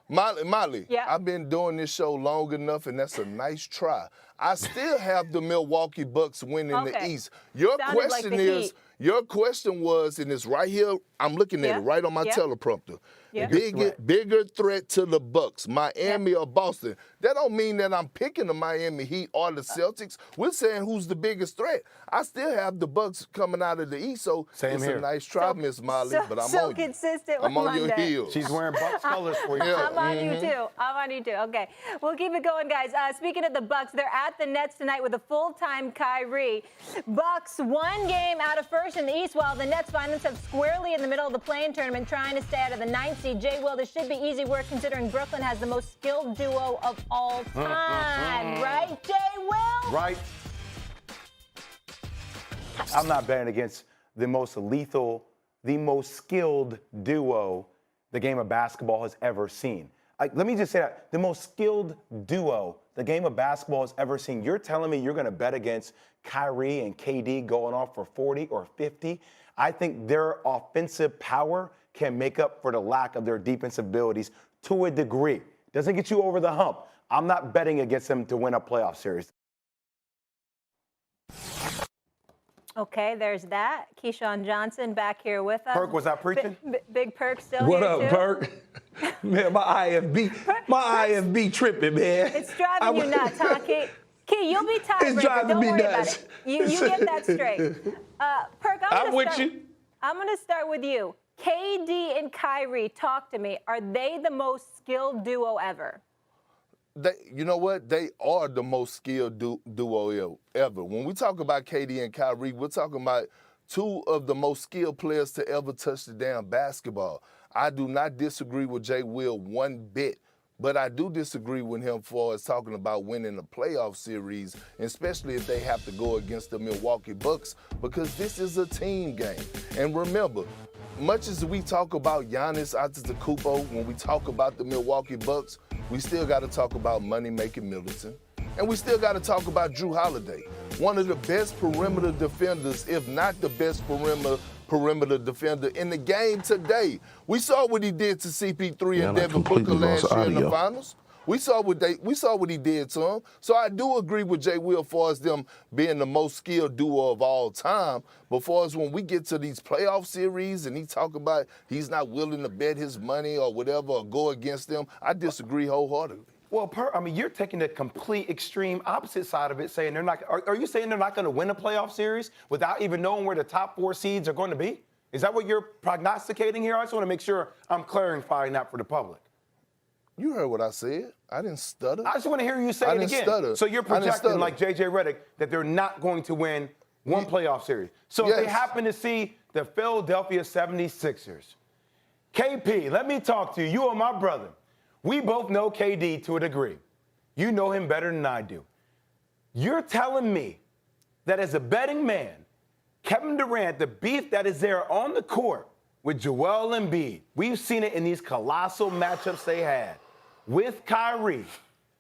Molly, yeah. I've been doing this show long enough, and that's a nice try. I still have the Milwaukee Bucks winning the East. Your question was, and it's right here, I'm looking at it right on my teleprompter. Yeah. Bigger threat to the Bucks, Miami or Boston. That don't mean that I'm picking the Miami Heat or the Celtics. We're saying who's the biggest threat. I still have the Bucks coming out of the East, so it's a nice try, Miss Molly, but I'm on you. Consistent I'm on your heels. She's wearing Bucks colors for you. I'm on you too. I'm on you too. Okay, we'll keep it going, guys. Speaking of the Bucks, they're at the Nets tonight with a full-time Kyrie. Bucks 1 game out of first in the East, while the Nets find themselves squarely in the middle of the play-in tournament, trying to stay out of the 9th seed. Jay Will, this should be easy work considering Brooklyn has the most skilled duo of all time. Right, Jay Will? Right. I'm not betting against the most lethal, the most skilled duo the game of basketball has ever seen. Let me just say that. The most skilled duo the game of basketball has ever seen. You're telling me you're going to bet against Kyrie and KD going off for 40 or 50? I think their offensive power can make up for the lack of their defensive abilities to a degree. Doesn't get you over the hump. I'm not betting against them to win a playoff series. Okay, there's that. Keyshawn Johnson back here with us. Perk, was I preaching? Big Perk still What here, up, too? Perk? Man, my IFB tripping, man. It's driving you nuts, huh, Key? Key, you'll be tiebreaker. Don't worry about it. You get that straight. Perk, I'm going to start with you. KD and Kyrie, talk to me. Are they the most skilled duo ever? You know what? They are the most skilled duo ever. When we talk about KD and Kyrie, we're talking about two of the most skilled players to ever touch the damn basketball. I do not disagree with Jay Will one bit, but I do disagree with him for us talking about winning a playoff series, especially if they have to go against the Milwaukee Bucks, because this is a team game. And remember, much as we talk about Giannis Antetokounmpo, when we talk about the Milwaukee Bucks, we still got to talk about money-making Middleton. And we still got to talk about Drew Holiday, one of the best perimeter defenders, if not the best perimeter defender in the game today. We saw what he did to CP3 and Devin Booker last year in the finals. We saw what he did to him. So I do agree with Jay Will for us them being the most skilled duo of all time. But for us, when we get to these playoff series and he talk about he's not willing to bet his money or whatever or go against them, I disagree wholeheartedly. Well, you're taking the complete extreme opposite side of it, saying they're not. Are you saying they're not going to win a playoff series without even knowing where the top 4 seeds are going to be? Is that what you're prognosticating here? I just want to make sure I'm clarifying that for the public. You heard what I said. I didn't stutter. I just want to hear you say it again. Stutter. So you're projecting, like J.J. Redick, that they're not going to win one playoff series. So if they happen to see the Philadelphia 76ers, KP, let me talk to you. You are my brother. We both know KD to a degree. You know him better than I do. You're telling me that as a betting man, Kevin Durant, the beef that is there on the court with Joel Embiid, we've seen it in these colossal matchups they had with Kyrie,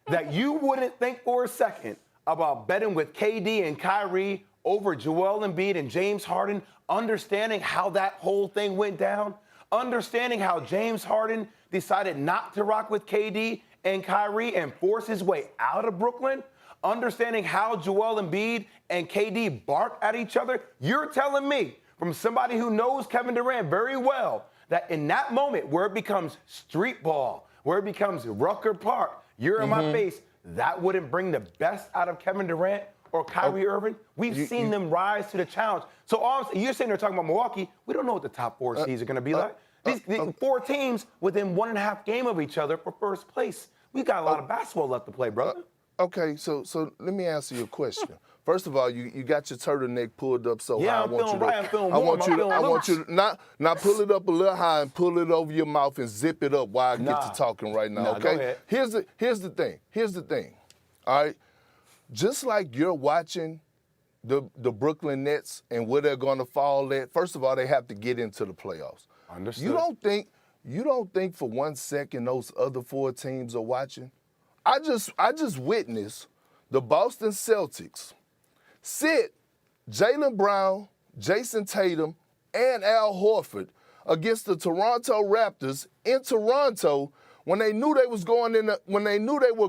that you wouldn't think for a second about betting with KD and Kyrie over Joel Embiid and James Harden, understanding how that whole thing went down, understanding how James Harden decided not to rock with KD and Kyrie and force his way out of Brooklyn, understanding how Joel Embiid and KD bark at each other. You're telling me, from somebody who knows Kevin Durant very well, that in that moment where it becomes street ball, where it becomes Rucker Park, you're in my face, that wouldn't bring the best out of Kevin Durant or Kyrie Irving? We've seen them rise to the challenge. So you're saying they're talking about Milwaukee. We don't know what the top 4 seeds are going to be like. These 4 teams within 1.5 game of each other for first place. We got a lot of basketball left to play, brother. Okay, so let me answer your question. First of all, you got your turtleneck pulled up so high. I'm want you to not pull it up a little high and pull it over your mouth and zip it up while I get to talking right now. Okay. Go ahead. Here's the thing. All right. Just like you're watching the Brooklyn Nets and where they're going to fall at. First of all, they have to get into the playoffs. Understood. You don't think for 1 second those other 4 teams are watching? I just witnessed the Boston Celtics sit Jaylen Brown, Jason Tatum, and Al Horford against the Toronto Raptors in Toronto when they knew they were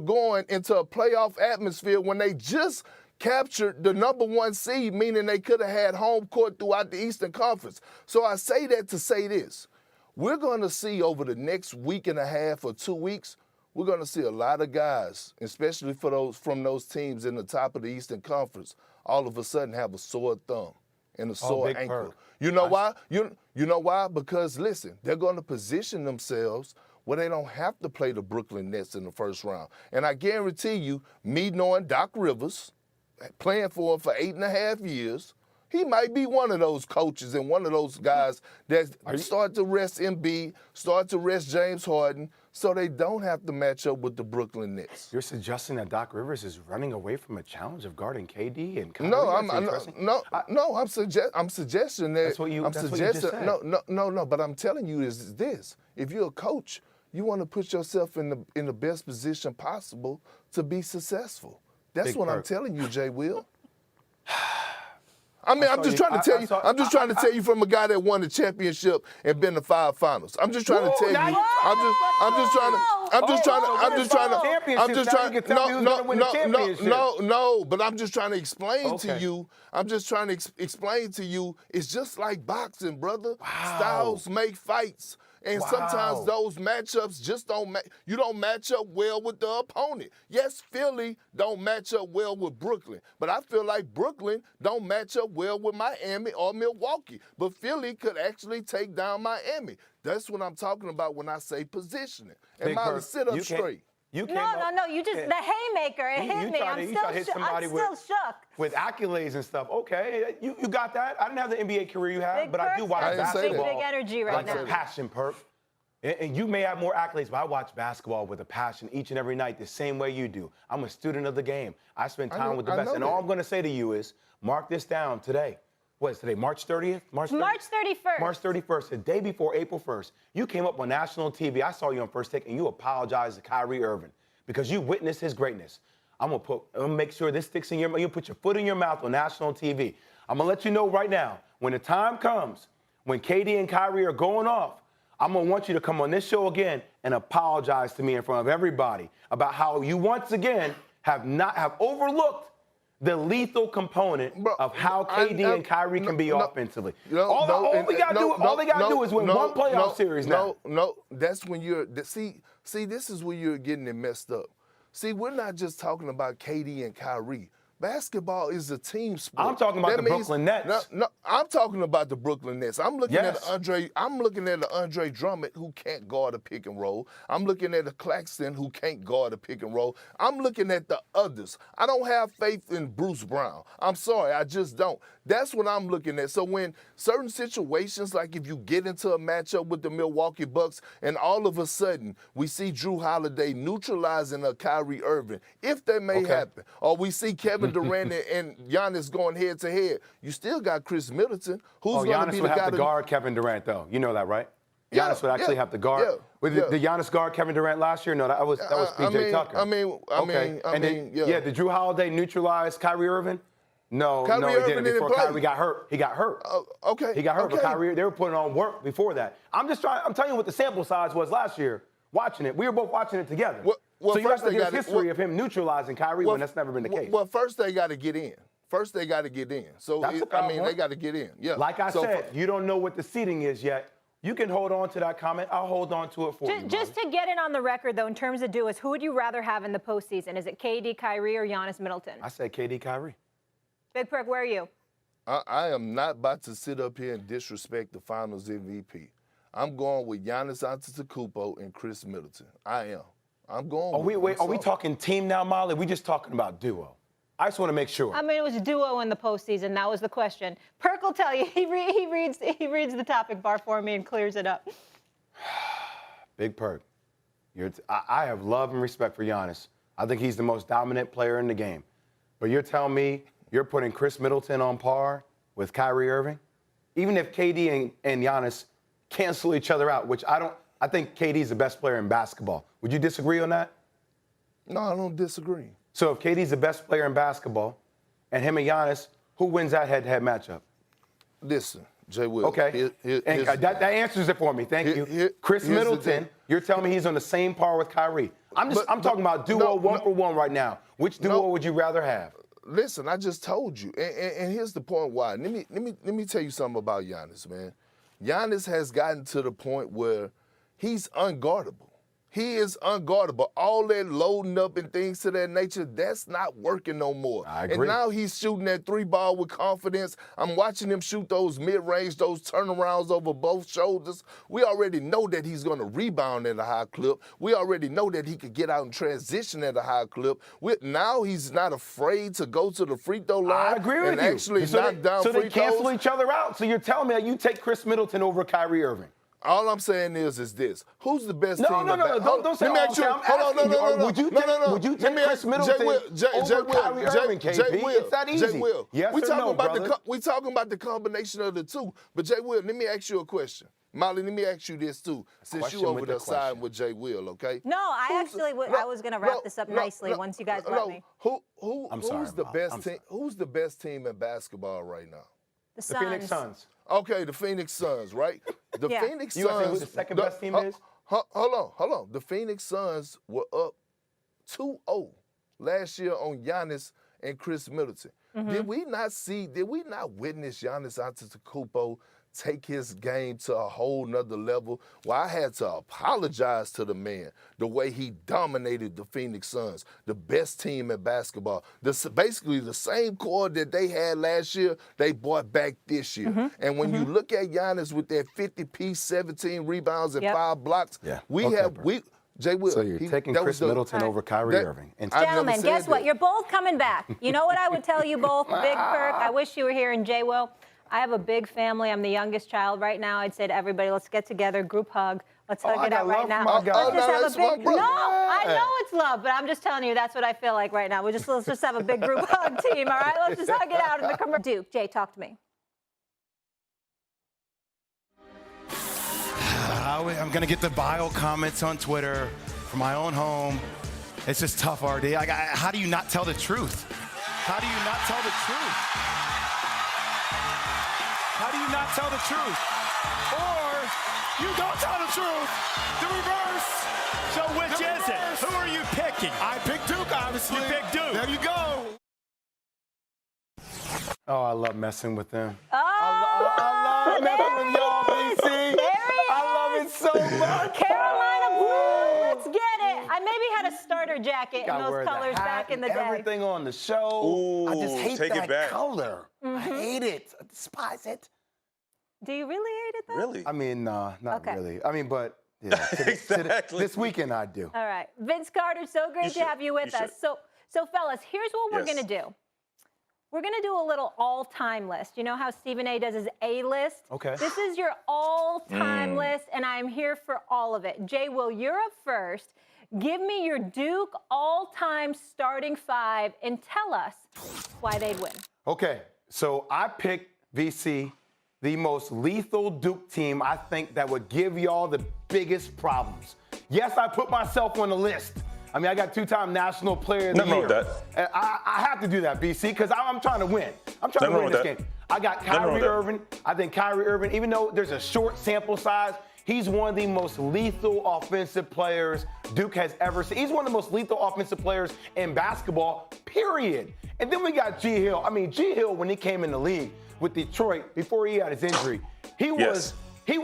going into a playoff atmosphere, when they just captured the number 1 seed, meaning they could have had home court throughout the Eastern Conference. So I say that to say this. We're going to see over the next week and a half or 2 weeks, we're going to see a lot of guys, especially from those teams in the top of the Eastern Conference, all of a sudden have a sore thumb and a sore ankle. Perk. You know why? You know why? Because, listen, they're going to position themselves where they don't have to play the Brooklyn Nets in the first round. And I guarantee you, me knowing Doc Rivers, playing for him for 8.5 years, he might be one of those coaches and one of those guys that start to rest Embiid, start to rest James Harden, so they don't have to match up with the Brooklyn Nets. You're suggesting that Doc Rivers is running away from a challenge of guarding KD and Kyrie? I'm suggesting that. That's what you just said. No. But I'm telling you is this: if you're a coach, you want to put yourself in the best position possible to be successful. That's what I'm telling you, Jay Will. I mean, I'm just trying to tell you from a guy that won the championship and been to 5 finals. I'm just trying to tell you. I'm just trying to explain to you. I'm just trying to explain to you. It's just like boxing, brother. Wow. Styles make fights. And sometimes those matchups just don't you don't match up well with the opponent. Yes, Philly don't match up well with Brooklyn, but I feel like Brooklyn don't match up well with Miami or Milwaukee. But Philly could actually take down Miami. That's what I'm talking about when I say positioning. And Molly, sit up straight. No. You just the haymaker. It hit me. I'm still shook. With accolades and stuff. Okay, you got that. I didn't have the NBA career you have, but I do watch basketball. Big energy right now. Like a passion, Perk. And you may have more accolades, but I watch basketball with a passion each and every night the same way you do. I'm a student of the game. I spend time with the best. And all I'm going to say to you is, mark this down today. What is today, March 30th? March 31st. March 31st, the day before April 1st. You came up on national TV. I saw you on First Take, and you apologized to Kyrie Irving because you witnessed his greatness. I'm gonna make sure this sticks in your mouth. You put your foot in your mouth on national TV. I'm gonna let you know right now, when the time comes, when KD and Kyrie are going off, I'm gonna want you to come on this show again and apologize to me in front of everybody about how you once again have overlooked the lethal component of how KD and Kyrie can be offensively. All they got to do is win one playoff series now. No, that's when you're see, this is where you're getting it messed up. See, we're not just talking about KD and Kyrie. Basketball is a team sport. I'm talking about the Brooklyn Nets. No, I'm talking about the Brooklyn Nets. I'm looking at Andre Drummond who can't guard a pick and roll. I'm looking at a Claxton who can't guard a pick and roll. I'm looking at the others. I don't have faith in Bruce Brown. I'm sorry, I just don't. That's what I'm looking at. So when certain situations, like if you get into a matchup with the Milwaukee Bucks and all of a sudden we see Drew Holiday neutralizing a Kyrie Irving, if that may happen, or we see Kevin Durant and Giannis going head to head, you still got Chris Middleton, who's going to be the guy. Giannis would have to guard Kevin Durant, though. You know that, right? Giannis would actually have to guard. Did Giannis guard Kevin Durant last year? No, that was PJ Tucker. Did Drew Holiday neutralize Kyrie Irving? No, he didn't. Before Kyrie got hurt. He got hurt. He got hurt, but Kyrie, they were putting on work before that. I'm telling you what the sample size was last year, watching it. We were both watching it together. So you have to give history of him neutralizing Kyrie when that's never been the case. Well, first they got to get in. So, they got to get in. Yeah. Like I said, you don't know what the seating is yet. You can hold on to that comment. I'll hold on to it for you. Just to get it on the record, though, in terms of duos, who would you rather have in the postseason? Is it KD, Kyrie, or Giannis Middleton? I say KD, Kyrie. Big Perk, where are you? I am not about to sit up here and disrespect the Finals MVP. I'm going with Giannis Antetokounmpo and Chris Middleton. I am. I'm going. Are we talking team now, Molly? We just talking about duo. I just want to make sure. I mean, it was duo in the postseason. That was the question. Perk will tell you. He reads the topic bar for me and clears it up. Big Perk. I have love and respect for Giannis. I think he's the most dominant player in the game. But you're telling me you're putting Chris Middleton on par with Kyrie Irving? Even if KD and Giannis cancel each other out, which I think KD's the best player in basketball. Would you disagree on that? No, I don't disagree. So if KD's the best player in basketball and him and Giannis, who wins that head-to-head matchup? Listen, Jay Will. Okay. That answers it for me. Thank you. Chris Middleton, you're telling me he's on the same par with Kyrie. I'm talking about duo one for one right now. Which duo would you rather have? Listen, I just told you, and here's the point why. Let me tell you something about Giannis, man. Giannis has gotten to the point where he's unguardable. He is unguardable. All that loading up and things to that nature, that's not working no more. I agree. And now he's shooting that three ball with confidence. I'm watching him shoot those mid-range, those turnarounds over both shoulders. We already know that he's going to rebound at a high clip. We already know that he could get out and transition at a high clip. Now he's not afraid to go to the free throw line. I agree with and you. Actually knock down free throws. So they cancel each other out. So you're telling me that you take Chris Middleton over Kyrie Irving? All I'm saying is this. Who's the best team? No. Don't say all. No. Would you take Chris Middleton over Kyrie Irving, KP? It's that easy. Jay Will. Yes or no, brother? We talking about the combination of the two. But Jay Will, let me ask you a question. Molly, let me ask you this too. Since you over there siding with Jay Will, okay? No, I was going to wrap this up nicely once you guys let me. Who's the best team in basketball right now? The Suns. Phoenix Suns. Okay, the Phoenix Suns, right? The Phoenix Suns. You want to say who the second best team is? Hold on. The Phoenix Suns were up 2-0 last year on Giannis and Chris Middleton. Did we not witness Giannis Antetokounmpo take his game to a whole nother level? Well, I had to apologize to the man, the way he dominated the Phoenix Suns, the best team in basketball. Basically the same core that they had last year, they brought back this year. And when you look at Giannis with that 50-piece, 17 rebounds and 5 blocks, Jay Will. So you're taking Chris Middleton over Kyrie Irving. Gentlemen, guess what? You're both coming back. You know what I would tell you both? Big Perk, I wish you were here, and Jay Will. I have a big family. I'm the youngest child right now. I'd say to everybody, let's get together, group hug. Let's hug it out right now. Let's just have a big. No, I know it's love, but I'm just telling you that's what I feel like right now. Let's just have a big group hug, team. All right, let's just hug it out in the commercial. Duke, Jay, talk to me. I'm going to get the bio comments on Twitter from my own home. It's just tough, RD. How do you not tell the truth? How do you not tell the truth? How do you not tell the truth? Or you don't tell the truth. The reverse. So which is it? Who are you picking? I picked Duke, obviously. You picked Duke. There you go. Oh, I love messing with them. Oh, I love messing with y'all, BC. I love it so much. Carolina blue. Let's get it. I maybe had a starter jacket in those colors back in the day. Everything on the show. Ooh, I just hate that color. I hate it. I despise it. Do you really hate it, though? Really? I mean, not really. I mean, but yeah, exactly. This weekend I do. All right. Vince Carter, so great to have you with us. So fellas, here's what we're going to do. We're going to do a little all-time list. You know how Stephen A. does his A-list? Okay. This is your all-time list, and I'm here for all of it. Jay, Will, you're up first. Give me your Duke all-time starting 5 and tell us why they'd win. Okay, so I picked VC, the most lethal Duke team I think that would give y'all the biggest problems. Yes, I put myself on the list. I mean, I got 2-time National Player of the Year. Nothing wrong with that. I have to do that, BC, because I'm trying to win. I'm trying to win this game. I got Kyrie Irving. I think Kyrie Irving, even though there's a short sample size, he's one of the most lethal offensive players Duke has ever seen. He's one of the most lethal offensive players in basketball, period. And then we got G. Hill. I mean, G. Hill, when he came in the league with Detroit, before he had his injury, he was the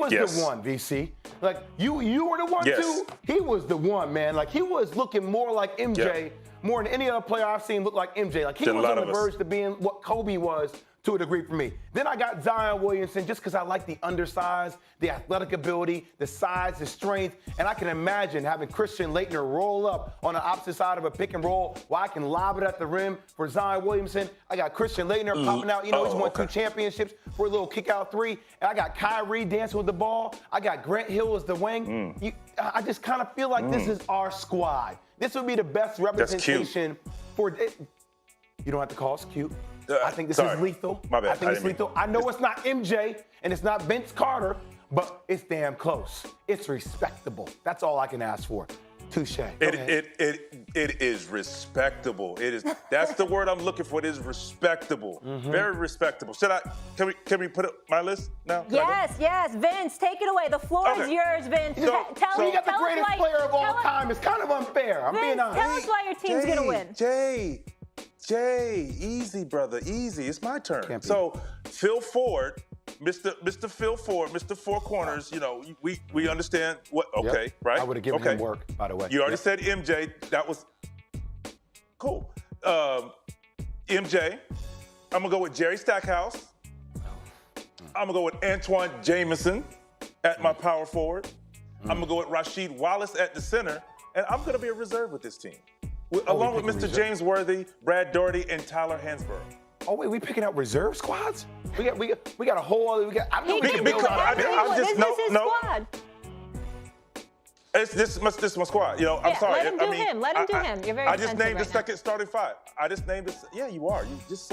one, VC. Like, you were the one, too? He was the one, man. Like, he was looking more like MJ, more than any other player I've seen look like MJ. Like, he was on the verge to being what Kobe was to a degree for me. Then I got Zion Williamson just because I like the undersize, the athletic ability, the size, the strength, and I can imagine having Christian Laettner roll up on the opposite side of a pick and roll while I can lob it at the rim for Zion Williamson. I got Christian Laettner popping out. You know, he's won 2 championships for a little kick-out 3. And I got Kyrie dancing with the ball. I got Grant Hill as the wing. I just kind of feel like this is our squad. This would be the best representation for it. You don't have to call us cute. I think this is lethal. My bad. I think it's lethal. I know it's not MJ and it's not Vince Carter, but it's damn close. It's respectable. That's all I can ask for. Touche. It is respectable. It is. That's the word I'm looking for. It is respectable. Very respectable. Can we put up my list now? Yes. Vince, take it away. The floor is yours, Vince. Tell me, you got the greatest player of all time. It's kind of unfair. I'm being honest. Tell us why your team's going to win. Jay, easy, brother, easy. It's my turn. So, Phil Ford, Mr. Phil Ford, Mr. Four Corners. You know, we understand what. Okay, right? I would have given him work, by the way. You already said MJ. That was cool. MJ. I'm gonna go with Jerry Stackhouse. I'm gonna go with Antoine Jameson at my power forward. I'm gonna go with Rasheed Wallace at the center, and I'm gonna be a reserve with this team. Along with Mr. James Worthy, Brad Daugherty, and Tyler Hansborough. Oh wait, we picking out reserve squads? We got a whole other. I don't know. Squad. This is my squad. You know, I'm sorry. Let him do him. Let him do him. You're very. I just named the second starting 5. I just named it. Yeah, you are. You just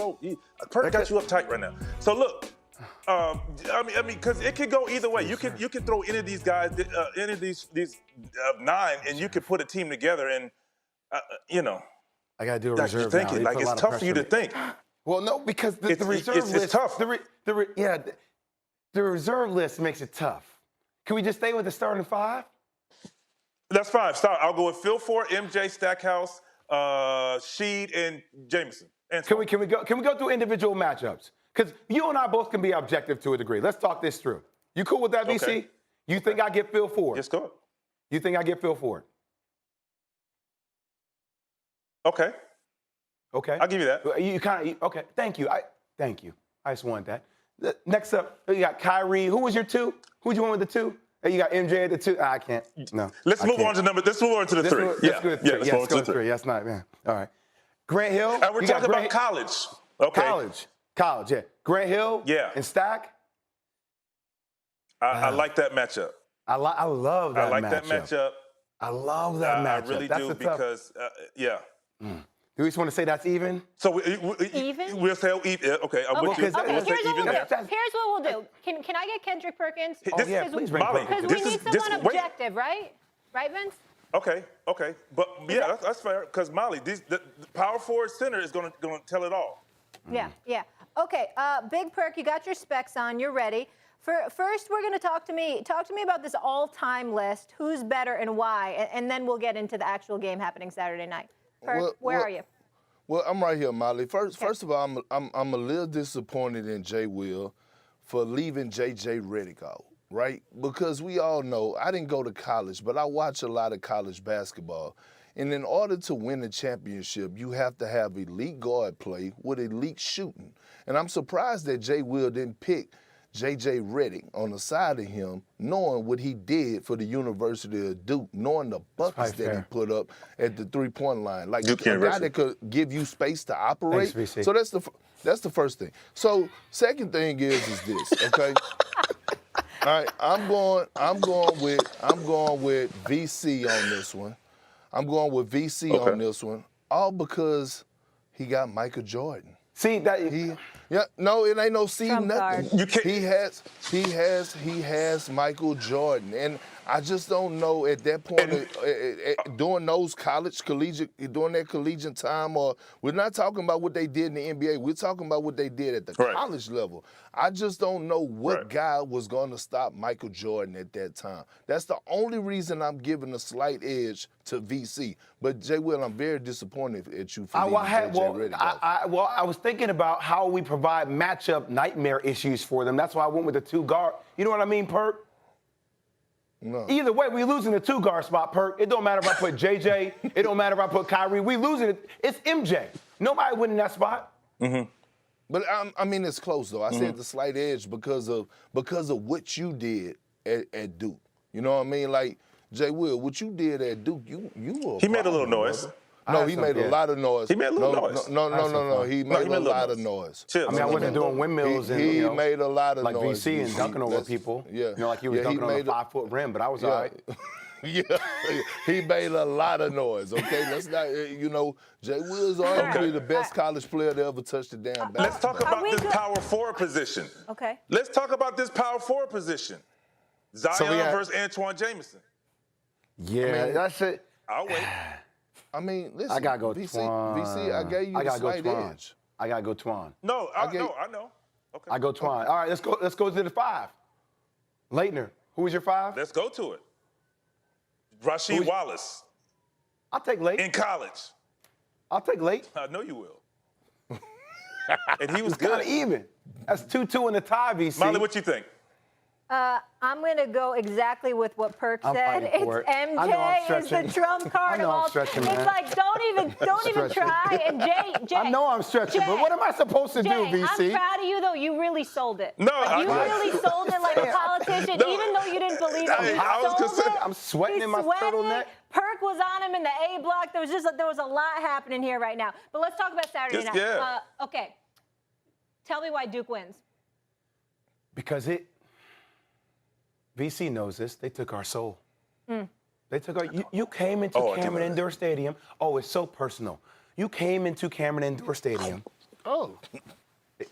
Perk got you uptight right now. So look. I mean, because it could go either way. You can throw any of these guys, any of these 9, and you could put a team together and. You know, I gotta do a reserve now. Like it's tough for you to think. Well, no, because the reserve list. It's tough. The reserve list makes it tough. Can we just stay with the starting 5? That's fine. Start. I'll go with Phil Ford, MJ, Stackhouse, Sheed, and Jameson. Can we go through individual matchups? Because you and I both can be objective to a degree. Let's talk this through. You cool with that, VC? Okay. You think I get Phil Ford? Yes, go. You think I get Phil Ford? Okay. Okay. I'll give you that. You kind of okay. Thank you. Thank you. I just wanted that. Next up, you got Kyrie. Who was your 2? Who'd you want with the 2? You got MJ at the 2. I can't. No. Let's move on to Let's move on to the 3. Let's go to the 3. Let's move on to the 3. That's not, man. All right. Grant Hill. And we're talking about college. Okay. College, yeah. Grant Hill. Yeah. And Stack. I like that matchup. I love that matchup. I like that matchup. I love that matchup. I really do because, yeah. Do we just want to say that's even? So even? We'll say even. Okay. Okay, here's what we'll do. Even. Here's what we'll do. Can I get Kendrick Perkins? Yeah, please bring Perkins. Because we need someone objective, right? Right, Vince? Okay. But yeah, that's fair. Because Molly, the power forward center is going to tell it all. Yeah. Okay, Big Perk, you got your specs on. You're ready. First, we're going to talk to me about this all-time list. Who's better and why? And then we'll get into the actual game happening Saturday night. Perk, where are you? Well, I'm right here, Molly. First of all, I'm a little disappointed in Jay Will for leaving J.J. Redick out, right? Because we all know, I didn't go to college, but I watch a lot of college basketball. And in order to win a championship, you have to have elite guard play with elite shooting. And I'm surprised that Jay Will didn't pick J.J. Redick on the side of him, knowing what he did for the University of Duke, knowing the buckets that he put up at the three-point line. Like a guy that could give you space to operate. Thanks, VC. So that's the first thing. So second thing is this, okay? All right, I'm going with VC on this one. I'm going with VC on this one, all because he got Michael Jordan. See that no, it ain't no see Trump nothing. card. You can't. He has Michael Jordan, and I just don't know at that point during those during that collegiate time, or we're not talking about what they did in the NBA. We're talking about what they did at the college level. I just don't know what guy was going to stop Michael Jordan at that time. That's the only reason I'm giving a slight edge to VC. But Jay Will, I'm very disappointed at you for leaving J.J. Redick out. I was thinking about how we provide matchup nightmare issues for them. That's why I went with the 2 guard. You know what I mean, Perk? No. Either way, we losing the 2 guard spot, Perk. It don't matter if I put JJ. It don't matter if I put Kyrie. We losing it. It's MJ. Nobody winning that spot. Mm-hmm. But I mean, it's close though. I said the slight edge because of what you did at Duke. You know what I mean? Like Jay Will, what you did at Duke, you were. He made a little noise. No, he made a lot of noise. He made a little noise. No. He made a lot of noise. I mean, I wasn't doing windmills and he made a lot of like noise. VC and dunking over people. Yeah. You know, like he was dunking on a 5-foot rim, but I was all right. Yeah, he made a lot of noise, okay? Let's not, Jay Will's arguably the best college player to ever touch the damn basketball. Let's talk about this power forward position. Okay. Let's talk about this power forward position. Zion versus Antoine Jameson. Yeah, that's it. I'll wait. I mean, listen. I gotta go VC, Twan. VC, I gave you the slight edge. I gotta go Twan. No, I know. Okay. I go Twan. All right, let's go to the 5. Leitner, who was your 5? Let's go to it. Rasheed Wallace. I'll take late. In college. I'll take late. I know you will. And he was good. Kind of even. That's 2-2 in the tie, VC. Molly, what you think? I'm going to go exactly with what Perk said. It's MJ is the trump card of all. It's like don't even try. And Jay, I know I'm stretching, but what am I supposed to do, VC? I'm proud of you though. You really sold it. No, you really sold it like a politician, even though you didn't believe it. I'm sweating in my turtleneck. Perk was on him in the A block. There was a lot happening here right now. But let's talk about Saturday night. Yeah. Okay. Tell me why Duke wins. Because VC knows this. They took our soul. They took our. You came into Cameron Indoor Stadium. Oh, it's so personal. You came into Cameron Indoor Stadium. Oh.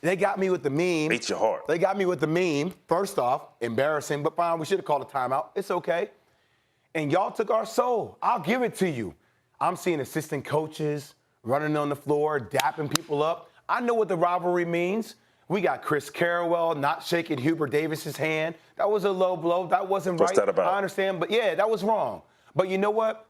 They got me with the meme. Ate your heart. They got me with the meme. First off, embarrassing, but fine. We should have called a timeout. It's okay. And y'all took our soul. I'll give it to you. I'm seeing assistant coaches running on the floor, dapping people up. I know what the rivalry means. We got Chris Carrawell not shaking Hubert Davis's hand. That was a low blow. That wasn't right. What's that about? I understand, but yeah, that was wrong. But you know what?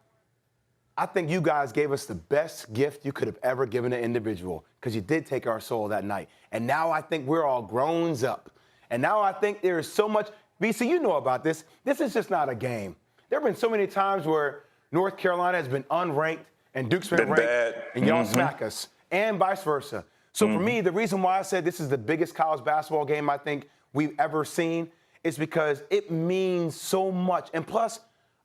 I think you guys gave us the best gift you could have ever given an individual because you did take our soul that night. And now I think we're all grown up. And now I think there is so much. BC, you know about this. This is just not a game. There have been so many times where North Carolina has been unranked and Duke's been ranked, bad. and y'all smack us, and vice versa. So for me, the reason why I said this is the biggest college basketball game I think we've ever seen is because it means so much. And plus,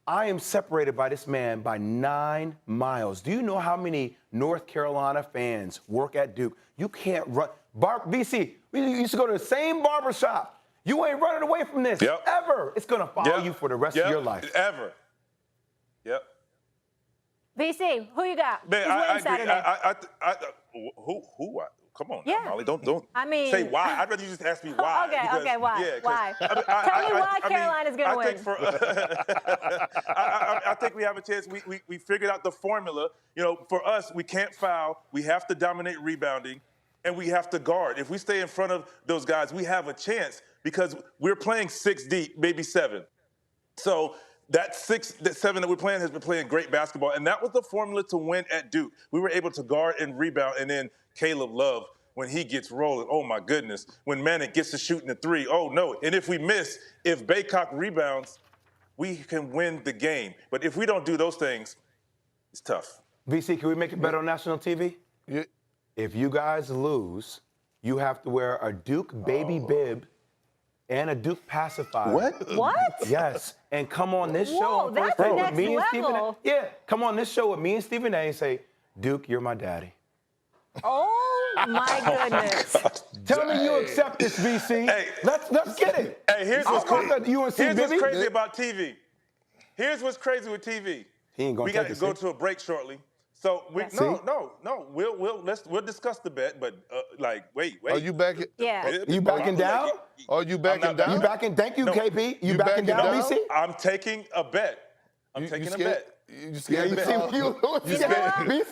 I am separated by this man by 9 miles. Do you know how many North Carolina fans work at Duke? You can't run. BC, we used to go to the same barber shop. You ain't running away from this ever. It's going to follow you for the rest of your life. Ever. Yep. VC, who you got? Man, Who's winning Saturday? Who? Come on, Yeah. now, Molly. Don't. I mean, say why. I'd rather you just ask me why. Okay, why? Yeah, why? I mean, Tell me why Carolina's going to win. I think I think we have a chance. We figured out the formula. You know, for us, we can't foul. We have to dominate rebounding, and we have to guard. If we stay in front of those guys, we have a chance because we're playing 6 deep, maybe 7. So that 7 that we're playing has been playing great basketball, and that was the formula to win at Duke. We were able to guard and rebound, and then Caleb Love, when he gets rolling, oh my goodness. When Manic gets to shooting the 3, oh no. And if we miss, if Baycock rebounds, we can win the game. But if we don't do those things, it's tough. VC, can we make it better on national TV? Yeah. If you guys lose, you have to wear a Duke baby bib and a Duke pacifier. What? Yes. And come on this Whoa, show. that's with next me and Stephen A. level. Yeah, come on this show with me and Stephen A. and say, Duke, you're my daddy. Oh, my goodness. Tell me you accept this, VC. Hey, let's get it. Hey, here's what's crazy. Here's What's crazy about TV. Here's what's crazy with TV. He ain't gonna we got to go to a break shortly. So no. We'll discuss the bet, but wait. Are you backing? Yeah. You backing down? Are you backing down? You backing? Thank you, No. KP. You backing down, VC? I'm taking a bet. I'm taking a bet. You scared? You see what you scared?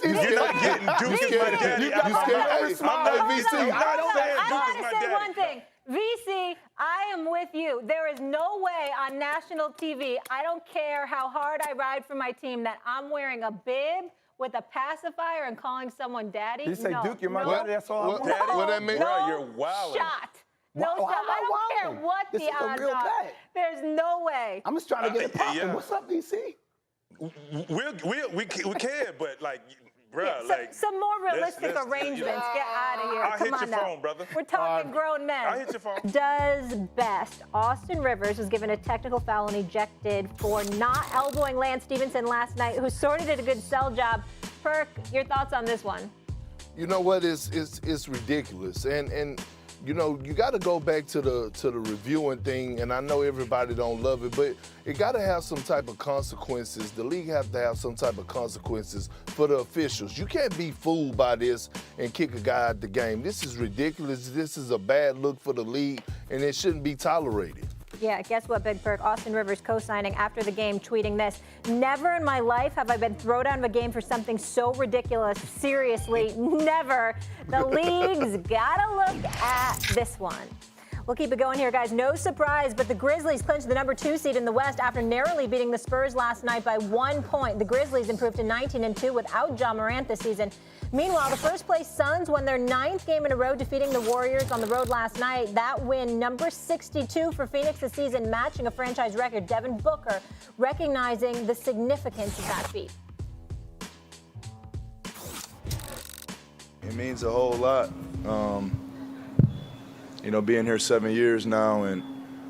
You're not getting Duke is my daddy. You scared? Hey, VC. I'm not saying I Duke want is to my say daddy. one thing. VC, I am with you. There is no way on national TV, I don't care how hard I ride for my team, that I'm wearing a bib with a pacifier and calling someone daddy. You say, no, Duke, you're my no, daddy. That's all I want. Daddy? What that mean? No Bro, you're wildin'. shot. No Why shot. am I I don't care wildin'? what This the is a odds real are. bet. There's no way. I'm just trying to get it popping. Yeah. What's up, VC? We can, but bruh, some more realistic let's- arrangements. Get out of here. I'll Come hit on your now. phone, brother. We're talking grown men. I'll hit your phone. Does best. Austin Rivers was given a technical foul and ejected for not elbowing Lance Stevenson last night, who sort of did a good sell job. Perk, your thoughts on this one? You know what? It's ridiculous, and you know you got to go back to the reviewing thing. And I know everybody don't love it, but it got to have some type of consequences. The league have to have some type of consequences for the officials. You can't be fooled by this and kick a guy out the game. This is ridiculous. This is a bad look for the league, and it shouldn't be tolerated. Yeah, guess what, Big Perk? Austin Rivers co-signing after the game, tweeting this. Never in my life have I been thrown out of a game for something so ridiculous. Seriously, never. The league's gotta look at this one. We'll keep it going here, guys. No surprise, but the Grizzlies clinched the number 2 seed in the West after narrowly beating the Spurs last night by 1 point. The Grizzlies improved to 19-2 without Ja Morant this season. Meanwhile, the first-place Suns won their 9th game in a row, defeating the Warriors on the road last night. That win, number 62 for Phoenix this season, matching a franchise record. Devin Booker recognizing the significance of that feat. It means a whole lot. You know, being here 7 years now and,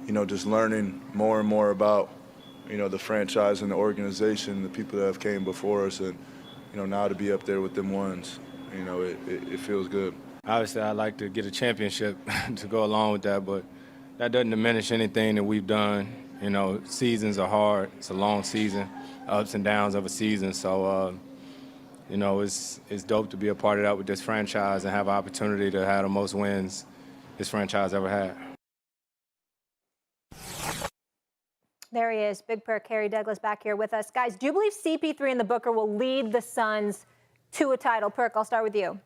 you know, just learning more and more about, you know, the franchise and the organization, the people that have came before us, and, you know, now to be up there with them ones, you know, it feels good. Obviously, I'd like to get a championship to go along with that, but that doesn't diminish anything that we've done. You know, seasons are hard. It's a long season, ups and downs of a season. So, you know, it's dope to be a part of that with this franchise and have an opportunity to have the most wins this franchise ever had. There he is, Big Perk, Harry Douglas back here with us. Guys, do you believe CP3 and the Booker will lead the Suns to a title? Perk, I'll start with you.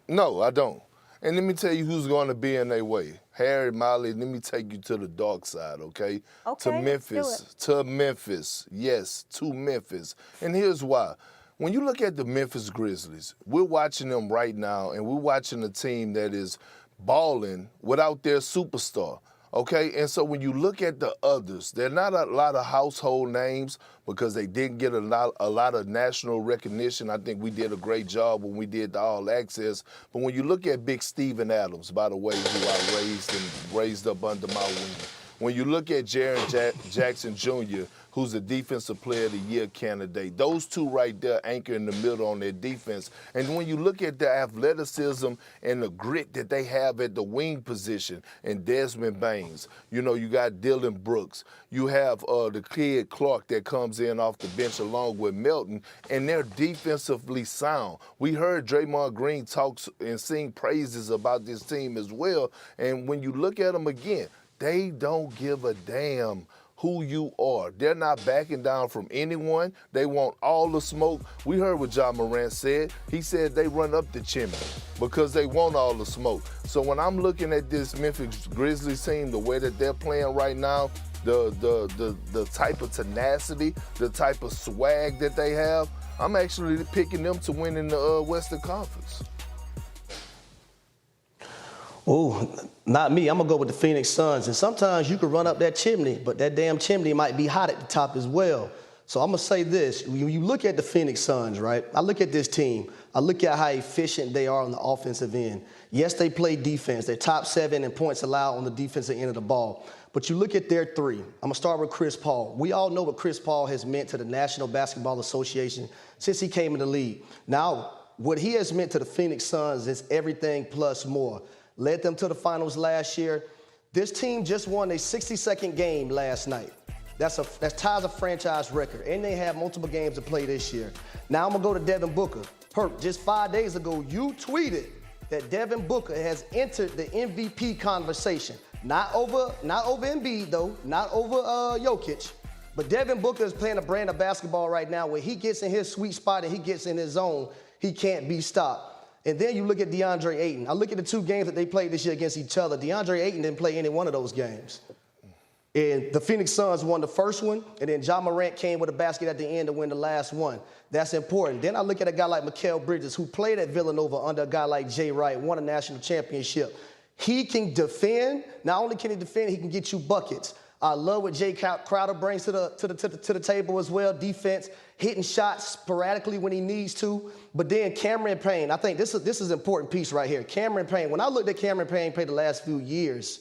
No, I don't. And let me tell you who's going to be in their way. Harry, Molly, let me take you to the dark side, okay? Okay, to Memphis. To Memphis. Yes, to Memphis. And here's why. When you look at the Memphis Grizzlies, we're watching them right now, and we're watching a team that is balling without their superstar. Okay, and so when you look at the others, they're not a lot of household names because they didn't get a lot of national recognition. I think we did a great job when we did the All Access. But when you look at Big Steven Adams, by the way, who I raised up under my wing. When you look at Jaren Jackson Jr., who's a Defensive Player of the Year candidate, those two right there anchor in the middle on their defense. And when you look at the athleticism and the grit that they have at the wing position, and Desmond Baines, you know, you got Dylan Brooks, you have the kid Clark that comes in off the bench along with Melton, and they're defensively sound. We heard Draymond Green talk and sing praises about this team as well, and when you look at them again, they don't give a damn who you are. They're not backing down from anyone. They want all the smoke. We heard what John Morant said. He said they run up the chimney because they want all the smoke. So when I'm looking at this Memphis Grizzlies team, the way that they're playing right now, the type of tenacity, the type of swag that they have, I'm actually picking them to win in the Western Conference. Oh, not me. I'm going to go with the Phoenix Suns. And sometimes you can run up that chimney, but that damn chimney might be hot at the top as well. So I'm going to say this. When you look at the Phoenix Suns, right, I look at this team. I look at how efficient they are on the offensive end. Yes, they play defense. They're top 7 in points allowed on the defensive end of the ball. But you look at their three. I'm going to start with Chris Paul. We all know what Chris Paul has meant to the National Basketball Association since he came in the league. Now, what he has meant to the Phoenix Suns is everything plus more. Led them to the finals last year. This team just won a 60-second game last night. That ties a franchise record, and they have multiple games to play this year. Now I'm gonna go to Devin Booker. Perk, just 5 days ago, you tweeted that Devin Booker has entered the MVP conversation. Not over Embiid though, not over Jokic, but Devin Booker is playing a brand of basketball right now where he gets in his sweet spot and he gets in his zone. He can't be stopped. And then you look at DeAndre Ayton. I look at the 2 games that they played this year against each other. DeAndre Ayton didn't play any one of those games. And the Phoenix Suns won the first one, and then John Morant came with a basket at the end to win the last one. That's important. Then I look at a guy like Mikal Bridges, who played at Villanova under a guy like Jay Wright, won a national championship. He can defend. Not only can he defend, he can get you buckets. I love what Jay Crowder brings to the table as well. Defense, hitting shots sporadically when he needs to. But then Cameron Payne, I think this is an important piece right here. Cameron Payne, when I looked at Cameron Payne play the last few years,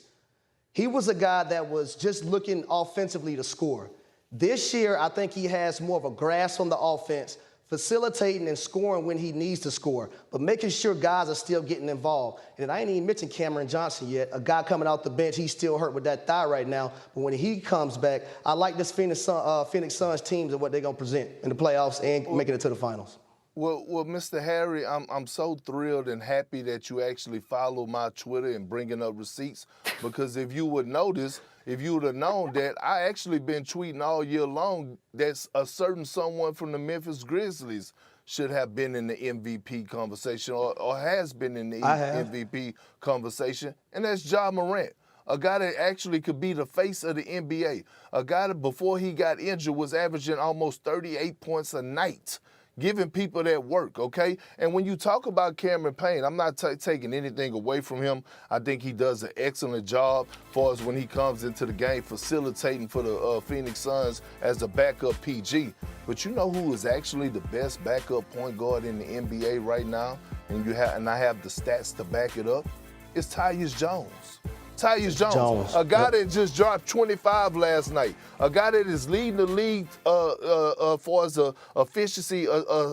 he was a guy that was just looking offensively to score. This year, I think he has more of a grasp on the offense, facilitating and scoring when he needs to score, but making sure guys are still getting involved. And I ain't even mentioned Cameron Johnson yet, a guy coming out the bench. He's still hurt with that thigh right now, but when he comes back, I like this Phoenix Suns teams and what they're going to present in the playoffs and making it to the finals. Well, Mr. Harry, I'm so thrilled and happy that you actually follow my Twitter and bringing up receipts, because if you would notice, if you would have known that I actually been tweeting all year long that a certain someone from the Memphis Grizzlies should have been in the MVP conversation or has been in the MVP conversation, and that's Ja Morant. A guy that actually could be the face of the NBA. A guy that before he got injured was averaging almost 38 points a night, giving people that work, okay? And when you talk about Cameron Payne, I'm not taking anything away from him. I think he does an excellent job as far as when he comes into the game, facilitating for the Phoenix Suns as a backup PG. But you know who is actually the best backup point guard in the NBA right now? And I have the stats to back it up. It's Tyus Jones. Tyus Jones, a guy that just dropped 25 last night, a guy that is leading the league for his efficiency,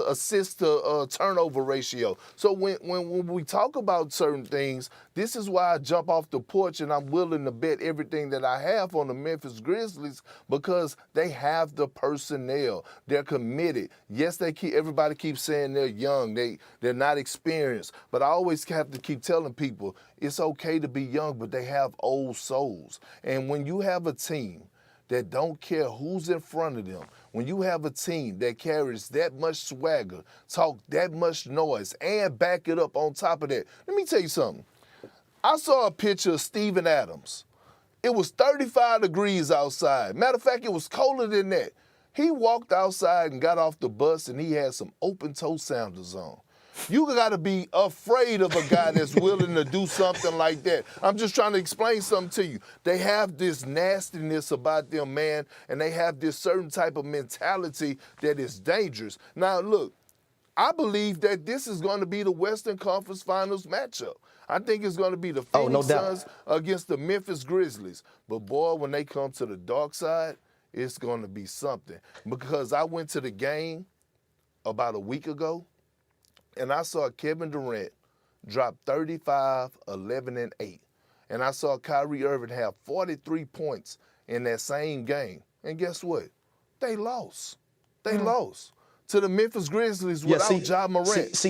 assist to turnover ratio. So when we talk about certain things, this is why I jump off the porch and I'm willing to bet everything that I have on the Memphis Grizzlies, because they have the personnel. They're committed. Yes, everybody keeps saying they're young, they're not experienced, but I always have to keep telling people it's okay to be young, but they have old souls. And when you have a team that don't care who's in front of them, when you have a team that carries that much swagger, talk that much noise, and back it up on top of that, let me tell you something. I saw a picture of Steven Adams. It was 35 degrees outside. Matter of fact, it was colder than that. He walked outside and got off the bus, and he had some open-toe sandals on. You got to be afraid of a guy that's willing to do something like that. I'm just trying to explain something to you. They have this nastiness about them, man, and they have this certain type of mentality that is dangerous. Now, look, I believe that this is going to be the Western Conference Finals matchup. I think it's going to be the Phoenix Suns against the Memphis Grizzlies. But, boy, when they come to the dark side, it's going to be something. Because I went to the game about a week ago, and I saw Kevin Durant drop 35, 11, and 8. And I saw Kyrie Irving have 43 points in that same game. And guess what? They lost. They lost to the Memphis Grizzlies without Ja Morant.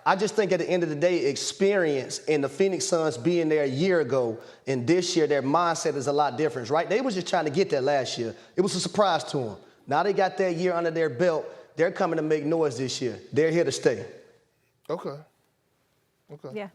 I just think at the end of the day, experience and the Phoenix Suns being there a year ago and this year, their mindset is a lot different, right? They was just trying to get there last year. It was a surprise to them. Now they got that year under their belt. They're coming to make noise this year. They're here to stay. Okay. Yeah.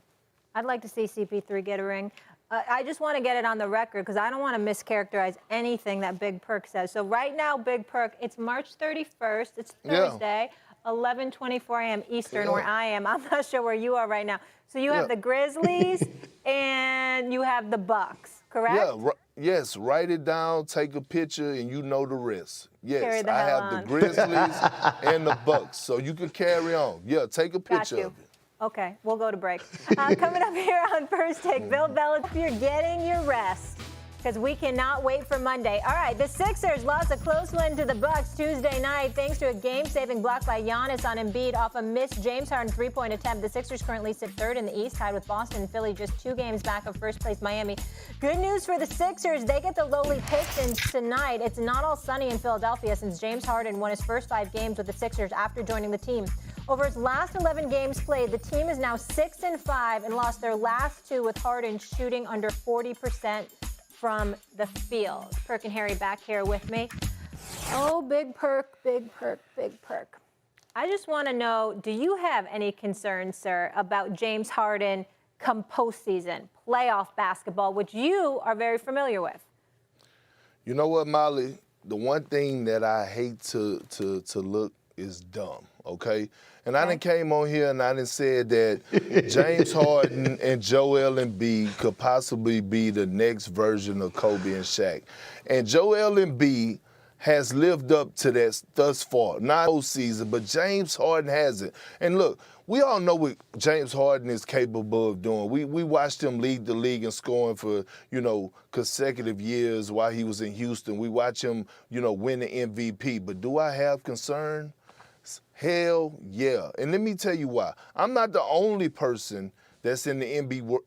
I'd like to see CP3 get a ring. I just want to get it on the record because I don't want to mischaracterize anything that Big Perk says. So right now, Big Perk, it's March 31st. It's Thursday. 11:24 a.m. Eastern, where I am. I'm not sure where you are right now. So you have the Grizzlies and you have the Bucks, correct? Yeah, yes. Write it down, take a picture, and you know the rest. Yes, I have the Grizzlies and the Bucks, so you can carry on. Yeah, take a picture of it. Okay, we'll go to break. Coming up here on First Take, Bill Belichick, you're getting your rest because we cannot wait for Monday. All right, the Sixers lost a close win to the Bucks Tuesday night thanks to a game-saving block by Giannis on Embiid off a missed James Harden three-point attempt. The Sixers currently sit third in the East, tied with Boston and Philly, just 2 games back of first-place Miami. Good news for the Sixers. They get the lowly Pistons tonight. It's not all sunny in Philadelphia since James Harden won his first 5 games with the Sixers after joining the team. Over his last 11 games played, the team is now 6-5 and lost their last 2 with Harden shooting under 40% from the field. Perk and Harry back here with me. Oh, Big Perk, Big Perk, Big Perk. I just want to know, do you have any concerns, sir, about James Harden come postseason, playoff basketball, which you are very familiar with? You know what, Molly? The one thing that I hate to look is dumb, okay? And I done came on here and I done said that James Harden and Joel Embiid could possibly be the next version of Kobe and Shaq. And Joel Embiid has lived up to that thus far. Not postseason, but James Harden hasn't. And look, we all know what James Harden is capable of doing. We watched him lead the league in scoring for, consecutive years while he was in Houston. We watch him, win the MVP. But do I have concern? Hell yeah. And let me tell you why. I'm not the only person that's in the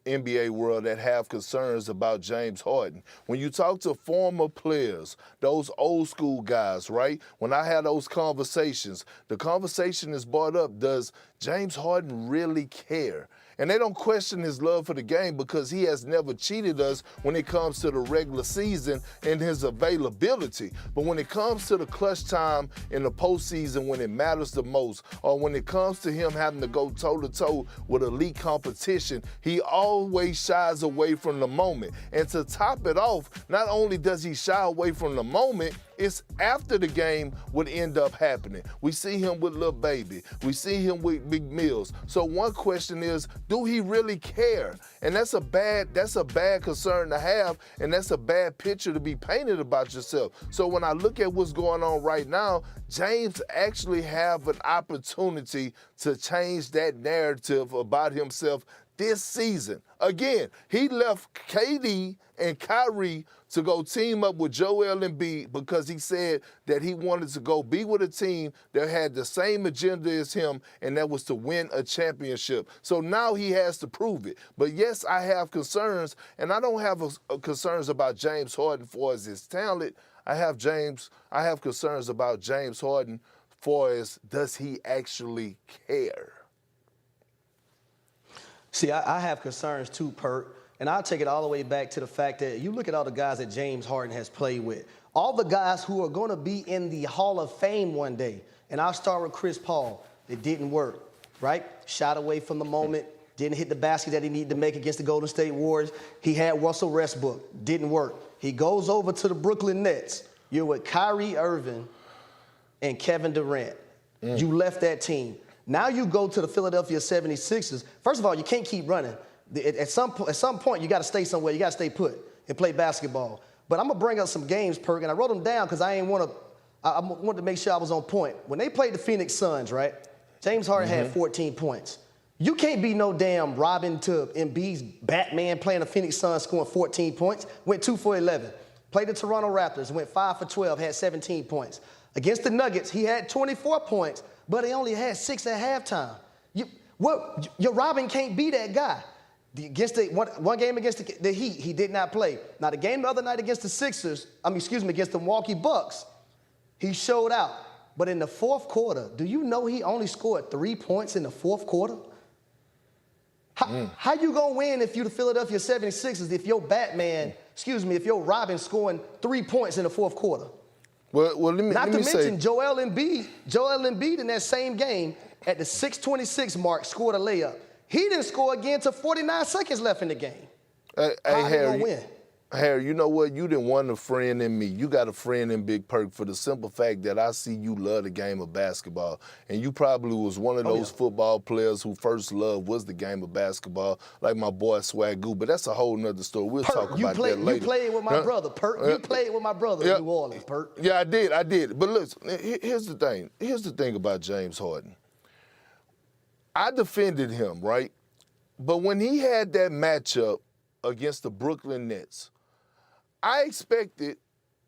NBA world that have concerns about James Harden. When you talk to former players, those old school guys, right? When I had those conversations, the conversation is brought up, does James Harden really care? And they don't question his love for the game because he has never cheated us when it comes to the regular season and his availability. But when it comes to the clutch time in the postseason, when it matters the most, or when it comes to him having to go toe-to-toe with elite competition, he always shies away from the moment. And to top it off, not only does he shy away from the moment, it's after the game would end up happening. We see him with Lil Baby. We see him with Big Mills. So one question is, do he really care? And that's a bad concern to have, and that's a bad picture to be painted about yourself. So when I look at what's going on right now, James actually have an opportunity to change that narrative about himself this season. Again, he left KD and Kyrie to go team up with Joel Embiid because he said that he wanted to go be with a team that had the same agenda as him, and that was to win a championship. So now he has to prove it. But yes, I have concerns, and I don't have concerns about James Harden for his talent. I have concerns about James Harden for does he actually care? See, I have concerns too, Perk. And I'll take it all the way back to the fact that you look at all the guys that James Harden has played with. All the guys who are going to be in the Hall of Fame one day. And I'll start with Chris Paul. It didn't work, right? Shot away from the moment, Didn't hit the basket that he needed to make against the Golden State Warriors. He had Russell Westbrook. Didn't work. He goes over to the Brooklyn Nets. You're with Kyrie Irving and Kevin Durant. You left that team. Now you go to the Philadelphia 76ers. First of all, you can't keep running. At some point, you got to stay somewhere. You got to stay put and play basketball. But I'm going to bring up some games, Perk, and I wrote them down because I wanted to make sure I was on point. When they played the Phoenix Suns, right, James Harden had 14 points. You can't be no damn Robin to Embiid's Batman playing the Phoenix Suns scoring 14 points. Went 2 for 11. Played the Toronto Raptors, went 5 for 12, had 17 points. Against the Nuggets, he had 24 points, but he only had 6 at halftime. Your Robin can't be that guy. One game against the Heat, he did not play. Now, the game the other night against the Sixers, against the Milwaukee Bucks, he showed out. But in the fourth quarter, do you know he only scored 3 points in the fourth quarter? How you gonna win if you the Philadelphia 76ers if your Robin scoring 3 points in the fourth quarter? Well, let me mention Joel Embiid in that same game at the 6:26 mark scored a layup. He didn't score again till 49 seconds left in the game. Hey, Harry, you know what? You didn't want a friend in me. You got a friend in Big Perk for the simple fact that I see you love the game of basketball. And you probably was one of those football players who first love was the game of basketball, like my boy Swagoo. But that's a whole nother story. We'll talk about that later. You played with my brother, Perk. You played with my brother in New Orleans, Perk. Yeah, I did. But listen, here's the thing. Here's the thing about James Harden. I defended him, right? But when he had that matchup against the Brooklyn Nets, I expected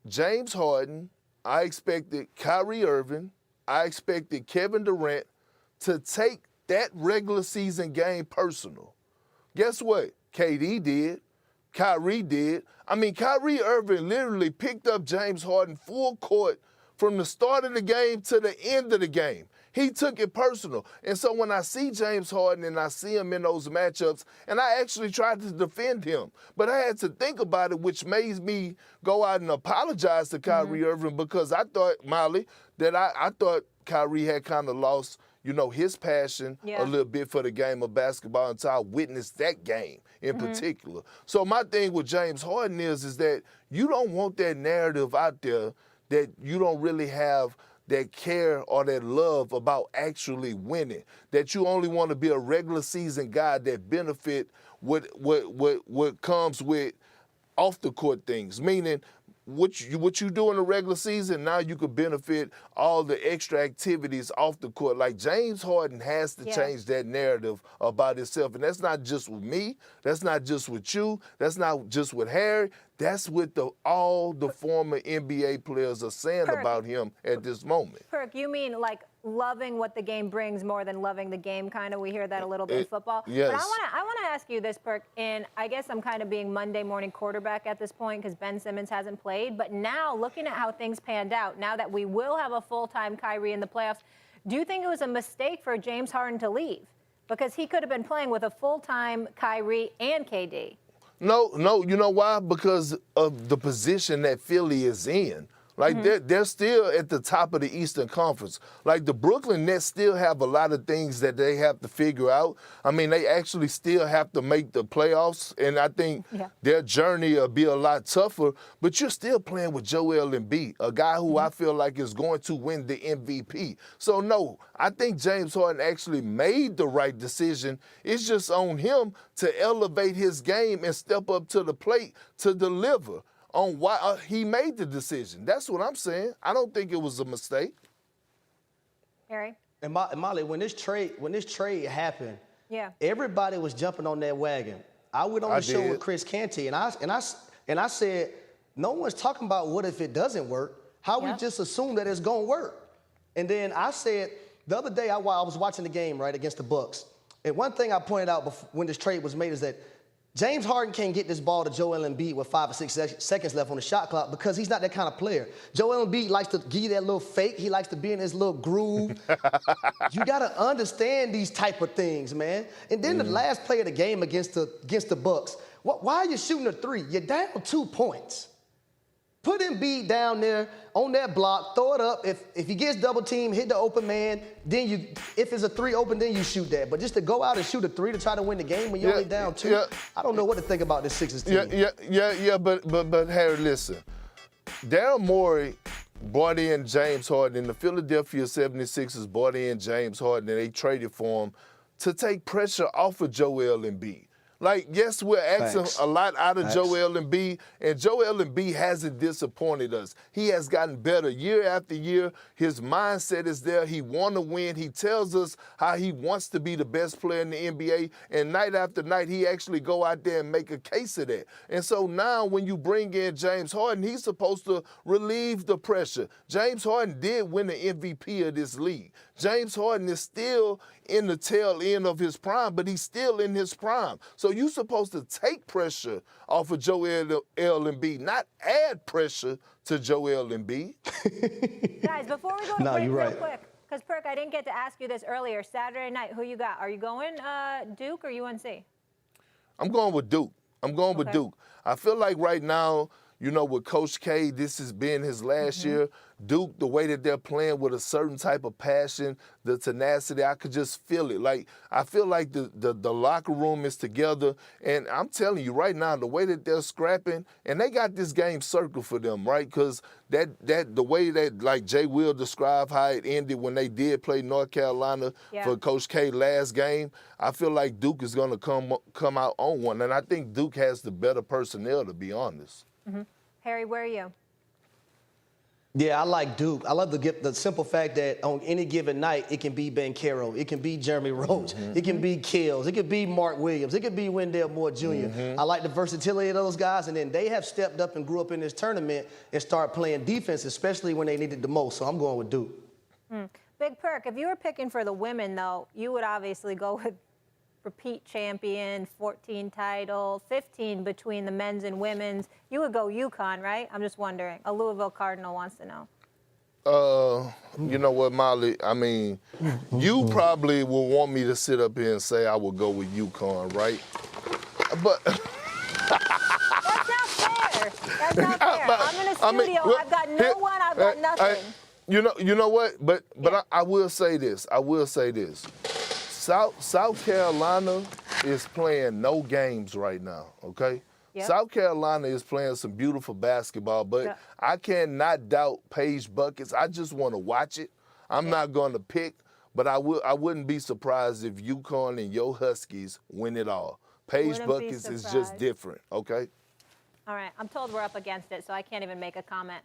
James Harden, I expected Kyrie Irving, I expected Kevin Durant to take that regular season game personal. Guess what? KD did. Kyrie did. I mean, Kyrie Irving literally picked up James Harden full court from the start of the game to the end of the game. He took it personal. And so when I see James Harden and I see him in those matchups, and I actually tried to defend him, but I had to think about it, which made me go out and apologize to Kyrie Irving because I thought, Molly, that I thought Kyrie had kind of lost, his passion a little bit for the game of basketball until I witnessed that game in particular. So my thing with James Harden is that you don't want that narrative out there that you don't really have that care or that love about actually winning, that you only want to be a regular season guy that benefit what comes with off the court things, meaning what you do in the regular season, now you could benefit all the extra activities off the court. Like James Harden has to change that narrative about himself. And that's not just with me. That's not just with you. That's not just with Harry. That's what all the former NBA players are saying about him at this moment. Perk, you mean like loving what the game brings more than loving the game, kind of? We hear that a little bit in football. Yes. But I want to ask you this, Perk, and I guess I'm kind of being Monday morning quarterback at this point because Ben Simmons hasn't played. But now, looking at how things panned out, now that we will have a full-time Kyrie in the playoffs, do you think it was a mistake for James Harden to leave? Because he could have been playing with a full-time Kyrie and KD. No, you know why? Because of the position that Philly is in. Like, they're still at the top of the Eastern Conference. Like, the Brooklyn Nets still have a lot of things that they have to figure out. I mean, they actually still have to make the playoffs, and I think their journey will be a lot tougher. But you're still playing with Joel Embiid, a guy who I feel like is going to win the MVP. So, no, I think James Harden actually made the right decision. It's just on him to elevate his game and step up to the plate to deliver on why he made the decision. That's what I'm saying. I don't think it was a mistake. Harry? And Molly, when this trade happened, everybody was jumping on that wagon. I went on the show with Chris Canty, and I said, no one's talking about what if it doesn't work. How we just assume that it's gonna work. And then I said the other day while I was watching the game right against the Bucks, and one thing I pointed out when this trade was made is that James Harden can't get this ball to Joel Embiid with 5 or 6 seconds left on the shot clock because he's not that kind of player. Joel Embiid likes to give you that little fake. He likes to be in his little groove. You got to understand these type of things, man. And then the last play of the game against the Bucks, why are you shooting a 3? You're down 2 points. Put Embiid down there on that block, throw it up. If he gets double teamed, hit the open man, then if it's a 3 open, then you shoot that. But just to go out and shoot a 3 to try to win the game when you're only down 2, I don't know what to think about this Sixers team. But Harry, listen. Daryl Morey brought in James Harden, and the Philadelphia 76ers brought in James Harden, and they traded for him to take pressure off of Joel Embiid. Like, yes, we're asking a lot out of Joel Embiid, and Joel Embiid hasn't disappointed us. He has gotten better year after year. His mindset is there. He wants to win. He tells us how he wants to be the best player in the NBA, and night after night, he actually go out there and make a case of that. And so now when you bring in James Harden, he's supposed to relieve the pressure. James Harden did win the MVP of this league. James Harden is still in the tail end of his prime, but he's still in his prime. So you're supposed to take pressure off of Joel Embiid, not add pressure to Joel Embiid. Guys, before we go to break real quick, because, Perk, I didn't get to ask you this earlier. Saturday night, who you got? Are you going Duke or UNC? I'm going with Duke. With Duke. I feel like right now, you know, with Coach K, this has been his last year. Duke, the way that they're playing with a certain type of passion, the tenacity, I could just feel it. Like, I feel like the locker room is together. And I'm telling you right now, the way that they're scrapping, and they got this game circled for them, right? Because the way that, like Jay Will described how it ended when they did play North Carolina for Coach K last game, I feel like Duke is going to come out on one. And I think Duke has the better personnel, to be honest. Harry, where are you? Yeah, I like Duke. I love the simple fact that on any given night, it can be Banchero, it can be Jeremy Roach, it can be Kills, it could be Mark Williams, it could be Wendell Moore Jr. I like the versatility of those guys, and then they have stepped up and grew up in this tournament and start playing defense, especially when they needed the most. So I'm going with Duke. Big Perk, if you were picking for the women, though, you would obviously go with repeat champion, 14 title, 15 between the men's and women's. You would go UConn, right? I'm just wondering. A Louisville Cardinal wants to know. You know what, Molly? I mean, you probably will want me to sit up here and say I would go with UConn, right? But that's not fair. That's not fair. I'm in a studio. I've got no one. I've got nothing. You know what? But I will say this. South Carolina is playing no games right now, okay? South Carolina is playing some beautiful basketball, but I cannot doubt Paige Buckets. I just want to watch it. I'm not going to pick, but I wouldn't be surprised if UConn and your Huskies win it all. Paige Buckets is just different, okay? All right. I'm told we're up against it, so I can't even make a comment.